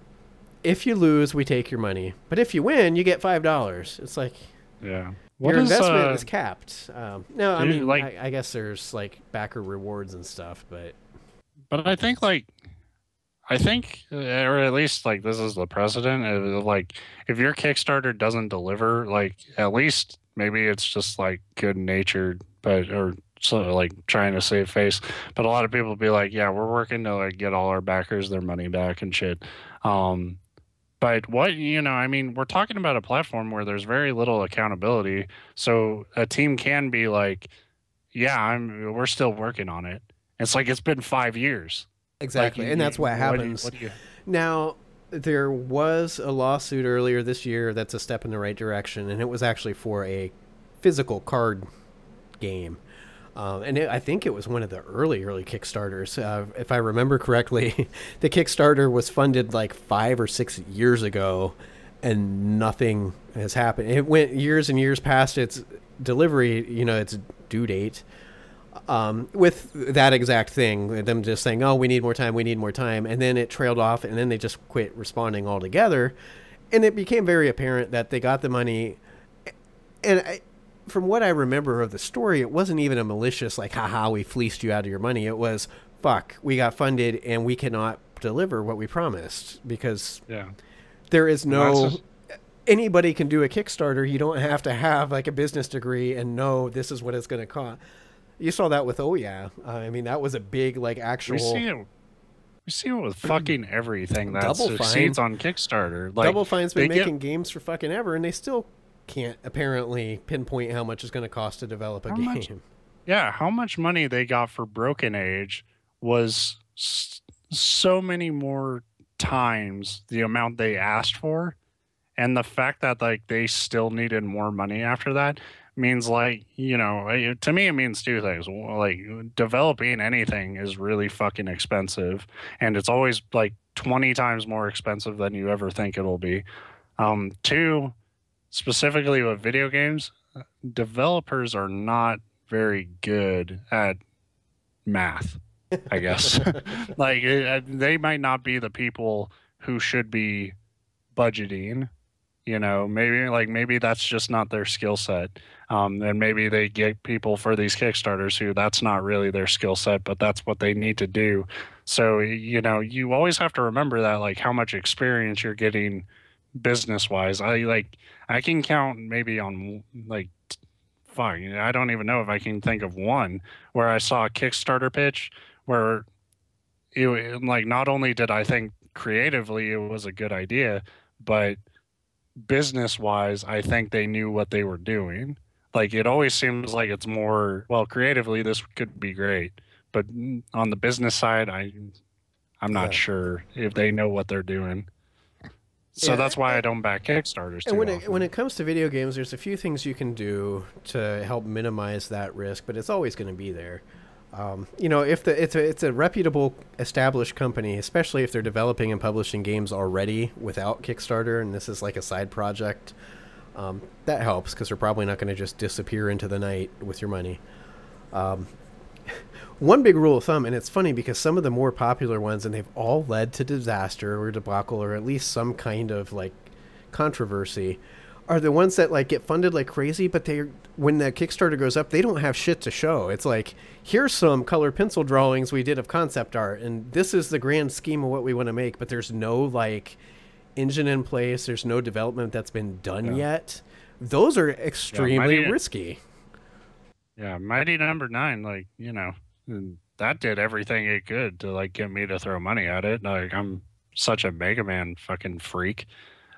if you lose, we take your money. But if you win, you get $5. It's like, yeah, your investment is capped. No, I mean, like, I guess there's like backer rewards and stuff, but I think, or at least, like, this is the precedent. Like, if your Kickstarter doesn't deliver, like, at least maybe it's just like good natured, or so, like, trying to save face. But a lot of people be like, yeah, we're working to, like, get all our backers their money back and shit. But we're talking about a platform where there's very little accountability. So a team can be like, yeah, we're still working on it. It's like, it's been 5 years. Exactly. Like, and that's what happens. Now, there was a lawsuit earlier this year that's a step in the right direction, and it was actually for a physical card game. I think it was one of the early Kickstarters. If I remember correctly, the Kickstarter was funded like 5 or 6 years ago, and nothing has happened. It went years and years past its delivery, its due date, with that exact thing, them just saying, oh, we need more time. And then it trailed off, and then they just quit responding altogether. And it became very apparent that they got the money. And from what I remember of the story, it wasn't even a malicious, like, haha, we fleeced you out of your money. It was, fuck, we got funded and we cannot deliver what we promised, because there is no... Anybody can do a Kickstarter. You don't have to have like a business degree and know this is what it's going to cost. You saw that with I mean, that was a big, like, actual... We see it with fucking everything that succeeds on Kickstarter. Like, Double Fine's been making games for fucking ever, and they still can't apparently pinpoint how much it's going to cost to develop a game. How much money they got for Broken Age was so many more times the amount they asked for. And the fact that, like, they still needed more money after that means, like, you know, to me, it means two things. Like, developing anything is really fucking expensive. And it's always, like, 20 times more expensive than you ever think it'll be. Two, specifically with video games, developers are not very good at math, I guess. Like, they might not be the people who should be budgeting. You know, maybe that's just not their skill set. And maybe they get people for these Kickstarters who that's not really their skill set, but that's what they need to do. So, you know, you always have to remember that, like, how much experience you're getting business wise. I can count maybe on, like, I don't even know if I can think of one where I saw a Kickstarter pitch where it, like, not only did I think creatively it was a good idea, but business wise, I think they knew what they were doing. Like, it always seems like it's more, well, creatively, this could be great. But on the business side, I'm not sure if they know what they're doing. So that's why I don't back Kickstarters too often. When it comes to video games, there's a few things you can do to help minimize that risk, but it's always going to be there. You know, if it's a reputable, established company, especially if they're developing and publishing games already without Kickstarter, and this is like a side project, that helps, because they're probably not going to just disappear into the night with your money. One big rule of thumb, and it's funny because some of the more popular ones, and they've all led to disaster or debacle or at least some kind of, like, controversy, are the ones that, like, get funded like crazy, but when the Kickstarter goes up, they don't have shit to show. It's like, here's some color pencil drawings we did of concept art, and this is the grand scheme of what we want to make, but there's no, like, engine in place. There's no development that's been done yet. Those are extremely risky. Yeah, Mighty Number 9, like, you know, that did everything it could to, like, get me to throw money at it. Like, I'm such a Mega Man fucking freak.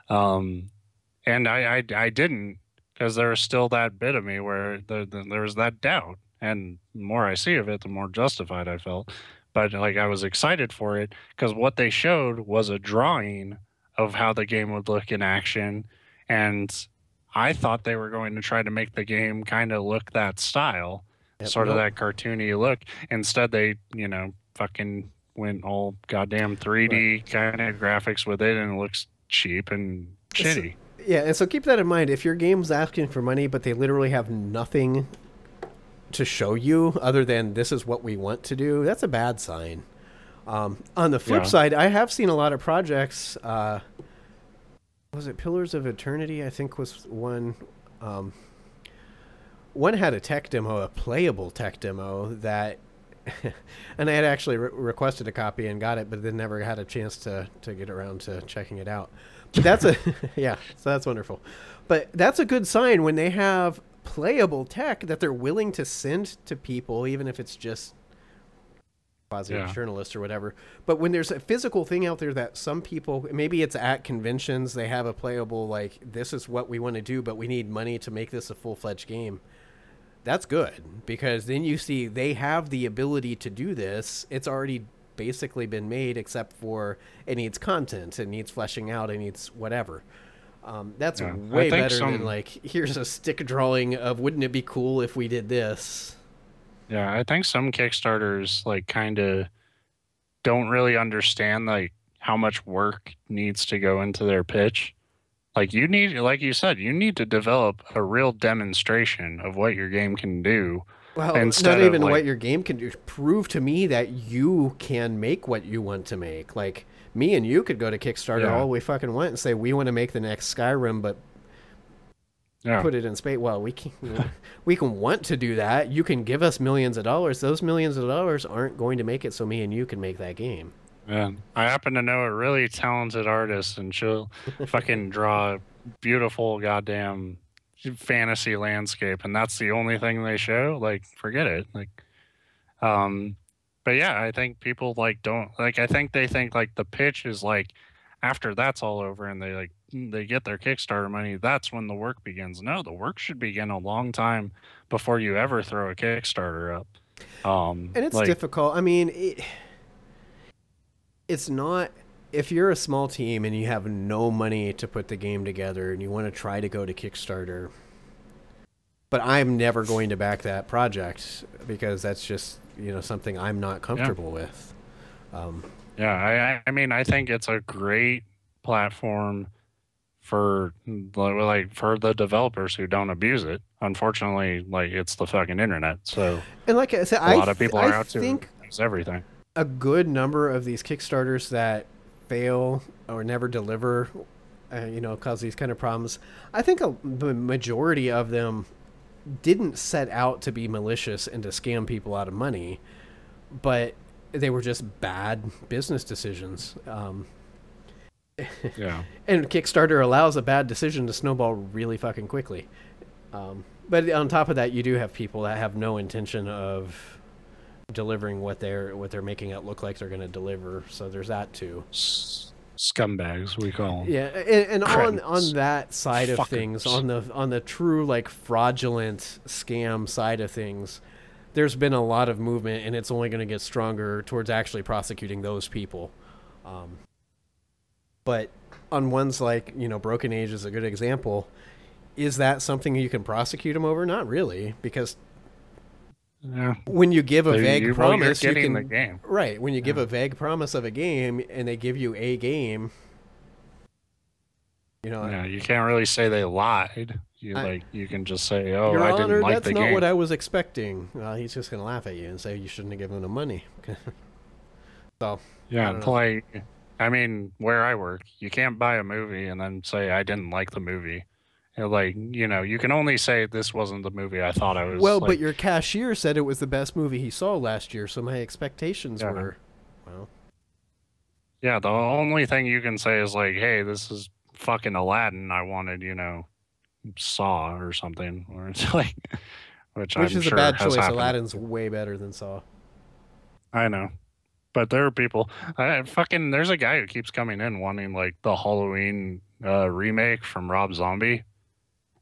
And I didn't, because there was still that bit of me where there was that doubt. And the more I see of it, the more justified I felt. But, like, I was excited for it because what they showed was a drawing of how the game would look in action. And I thought they were going to try to make the game kind of look that style, sort of that cartoony look. Instead, they, you know, fucking went all goddamn 3D kind of graphics with it, and it looks cheap and shitty. Yeah, and so keep that in mind. If your game's asking for money, but they literally have nothing to show you other than this is what we want to do, that's a bad sign. On the flip side, I have seen a lot of projects. Was it Pillars of Eternity? I think was one. One had a tech demo, a playable tech demo that, and I had actually requested a copy and got it, but then never had a chance to get around to checking it out. But that's so that's wonderful. But that's a good sign when they have playable tech that they're willing to send to people, even if it's just quasi-journalist or whatever. But when there's a physical thing out there that some people, maybe it's at conventions, they have a playable, like, this is what we want to do, but we need money to make this a full-fledged game. That's good, because then you see they have the ability to do this. It's already basically been made, except for it needs content, it needs fleshing out, it needs whatever. That's way better than, like, here's a stick drawing of wouldn't it be cool if we did this. Yeah, I think some Kickstarters, like, kind of don't really understand, like, how much work needs to go into their pitch. Like, you need, like you said, you need to develop a real demonstration of what your game can do. Well, not even what your game can do. Prove to me that you can make what you want to make. Like, me and you could go to Kickstarter all we fucking want and say, we want to make the next Skyrim, but Yeah. put it in space. Well, we can want to do that. You can give us millions of dollars. Those millions of dollars aren't going to make it so me and you can make that game. Yeah. I happen to know a really talented artist, and she'll fucking draw a beautiful goddamn fantasy landscape, and that's the only thing they show. Like, forget it. Like, um, but yeah, I think people like don't like. I think they think like the pitch is like after that's all over, and they get their Kickstarter money. That's when the work begins. No, the work should begin a long time before you ever throw a Kickstarter up. And it's Like, difficult. I mean, it's not. If you're a small team and you have no money to put the game together and you want to try to go to Kickstarter, but I'm never going to back that project because that's just something I'm not comfortable with. yeah, I mean, I think it's a great platform for for the developers who don't abuse it. Unfortunately, like it's the fucking internet, so And like I said, a lot of people are I out to think use everything. a good number of these Kickstarters that fail or never deliver, cause these kind of problems. I think the majority of them didn't set out to be malicious and to scam people out of money, but they were just bad business decisions. Yeah. And Kickstarter allows a bad decision to snowball really fucking quickly. But on top of that, you do have people that have no intention of delivering what they're making it look like they're going to deliver. So there's that too. Scumbags, we call them. Yeah, and Credits. on that side of Fuckers. things, on the true like fraudulent scam side of things, there's been a lot of movement, and it's only going to get stronger towards actually prosecuting those people. But on ones like Broken Age is a good example. Is that something you can prosecute them over? Not really, because Yeah. when you give a vague promise, you're you getting can the game. right. When you give a vague promise of a game, and they give you a game, Yeah, you can't really say they lied. You can just say, "Oh, Your I Honor, didn't like that's the not game." what I was expecting. He's just going to laugh at you and say you shouldn't have given him money. So, Yeah, I don't know. like, I mean, where I work, you can't buy a movie and then say I didn't like the movie. Like, you can only say this wasn't the movie I thought I was. Well, like, but your cashier said it was the best movie he saw last year, so my expectations Yeah. were, well, yeah, the only thing you can say is like, "Hey, this is fucking Aladdin. I wanted, Saw or something," or it's like, which which I'm is sure a bad has choice. happened. Aladdin's way better than Saw. I know. But there are people. There's a guy who keeps coming in wanting like the Halloween remake from Rob Zombie,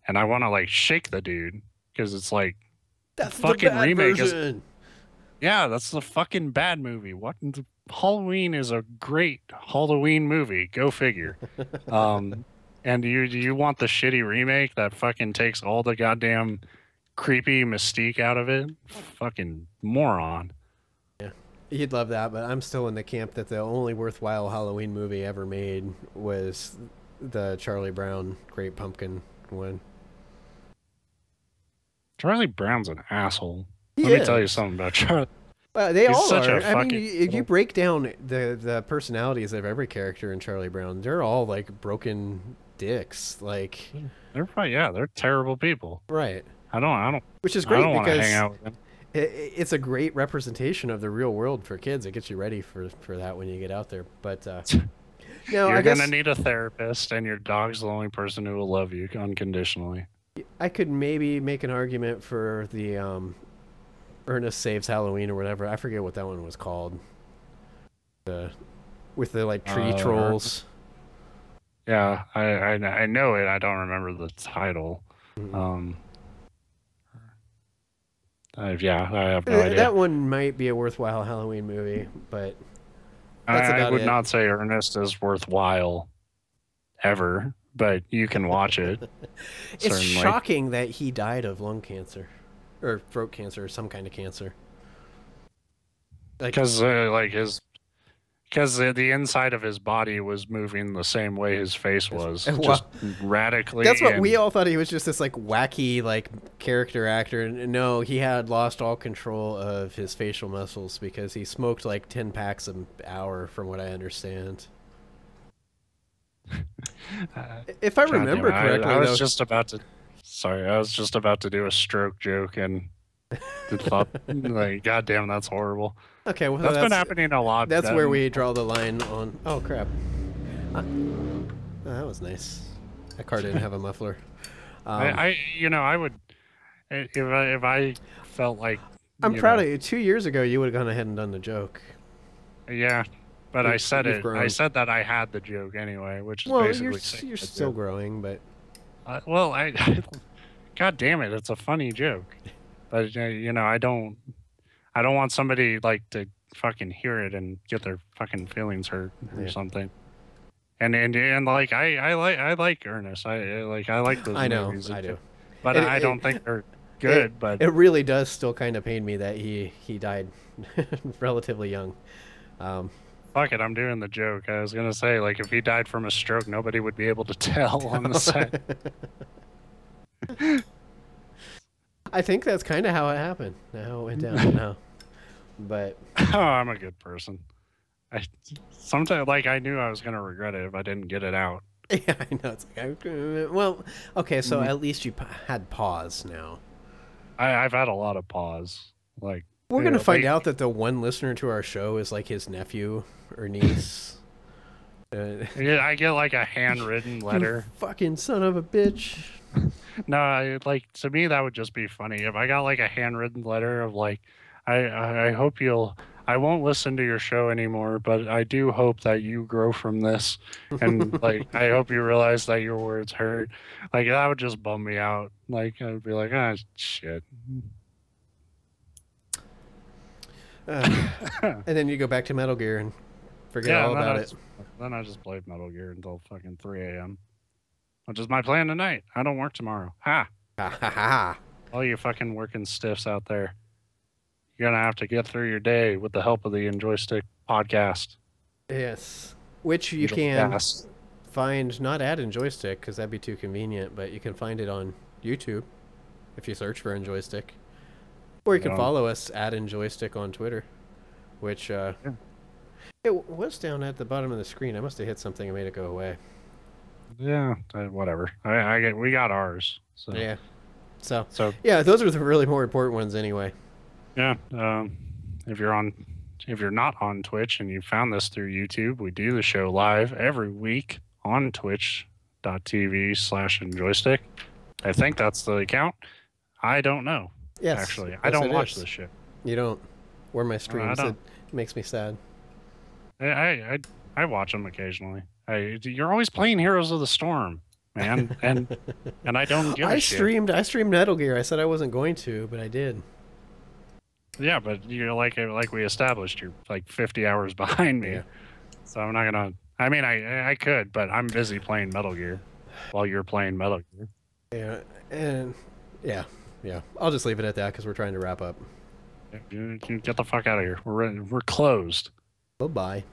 and I want to like shake the dude because it's like That's fucking the bad remake version. yeah, that's the fucking bad movie. Halloween is a great Halloween movie. Go figure. And you want the shitty remake that fucking takes all the goddamn creepy mystique out of it? Fucking moron. You'd love that, but I'm still in the camp that the only worthwhile Halloween movie ever made was the Charlie Brown Great Pumpkin one. Charlie Brown's an asshole. He Let me tell you is. something about Charlie. They He's all such a are. I mean, fucking if you break down the personalities of every character in Charlie Brown, they're all like broken dicks. Like, They're terrible people. right. I don't Which is I great don't want to because hang out with them. it's a great representation of the real world for kids. It gets you ready for that when you get out there. But no, You're I guess gonna need a therapist, and your dog's the only person who will love you unconditionally. I could maybe make an argument for the Ernest Saves Halloween or whatever. I forget what that one was called. With the like tree trolls. Yeah, I know it. I don't remember the title. Mhm. I have no idea. That one might be a worthwhile Halloween movie, but that's I about would it. not say Ernest is worthwhile ever, but you can watch it. It's certainly. shocking that he died of lung cancer or throat cancer or some kind of cancer. Like, Because the inside of his body was moving the same way his face was, Well, just radically. that's what and- we all thought. He was just this like wacky like character actor, and no, he had lost all control of his facial muscles because he smoked like 10 packs an hour, from what I understand. If I remember correctly, I was though, just about to Sorry, I was just about to do a stroke joke and thought, like, God damn, that's horrible. Okay, well, That's been happening a lot. That's where we draw the line on. Oh crap! Oh, that was nice. That car didn't have a muffler. I would, if I felt like. I'm proud of you. 2 years ago, you would have gone ahead and done the joke. Yeah, but I said it. Grown. I said that I had the joke anyway, which is basically. You're still growing, but. Well, God damn it, it's a funny joke, but I don't want somebody like to fucking hear it and get their fucking feelings hurt or something. And like I like Ernest. I like those movies. I do, but I don't think they're good. But it really does still kind of pain me that he died relatively young. Fuck it, I'm doing the joke. I was gonna say, like, if he died from a stroke, nobody would be able to tell on the set. I think that's kind of how it happened. How it went down now. But oh, I'm a good person. Sometimes, like, I knew I was gonna regret it if I didn't get it out. Yeah, I know. It's like, well, okay, so at least you had pause now. I've had a lot of pause. Like, we're gonna find out that the one listener to our show is like his nephew or niece. Yeah, I get like a handwritten letter. You fucking son of a bitch. No, like, to me that would just be funny if I got like a handwritten letter of like, I hope I won't listen to your show anymore, but I do hope that you grow from this, and like I hope you realize that your words hurt. Like, that would just bum me out. Like, I'd be like, ah, shit. And then you go back to Metal Gear and forget all about it. Then I just played Metal Gear until fucking 3 a.m. Which is my plan tonight. I don't work tomorrow. Ha! Ha ha ha! All you fucking working stiffs out there. You're going to have to get through your day with the help of the Njoystic Podcast. Yes. Which you can find, not at Njoystic, because that'd be too convenient, but you can find it on YouTube if you search for Njoystic. Or you can follow us at Njoystic on Twitter, which it was down at the bottom of the screen. I must have hit something and made it go away. Yeah, whatever. We got ours. So. Yeah. So yeah, those are the really more important ones anyway. Yeah. If you're not on Twitch and you found this through YouTube, we do the show live every week on twitch.tv/Njoystic. I think that's the account. I don't know. Yes. Actually, I don't watch this shit. You don't. Or my streams. It makes me sad. I watch them occasionally. You're always playing Heroes of the Storm, man, and I don't give a shit. I streamed Metal Gear. I said I wasn't going to, but I did. Yeah, but you're like we established, you're like 50 hours behind me. Yeah. So I'm not gonna. I mean, I could, but I'm busy playing Metal Gear while you're playing Metal Gear. Yeah, and yeah. I'll just leave it at that because we're trying to wrap up. Get the fuck out of here. We're closed. Bye-bye.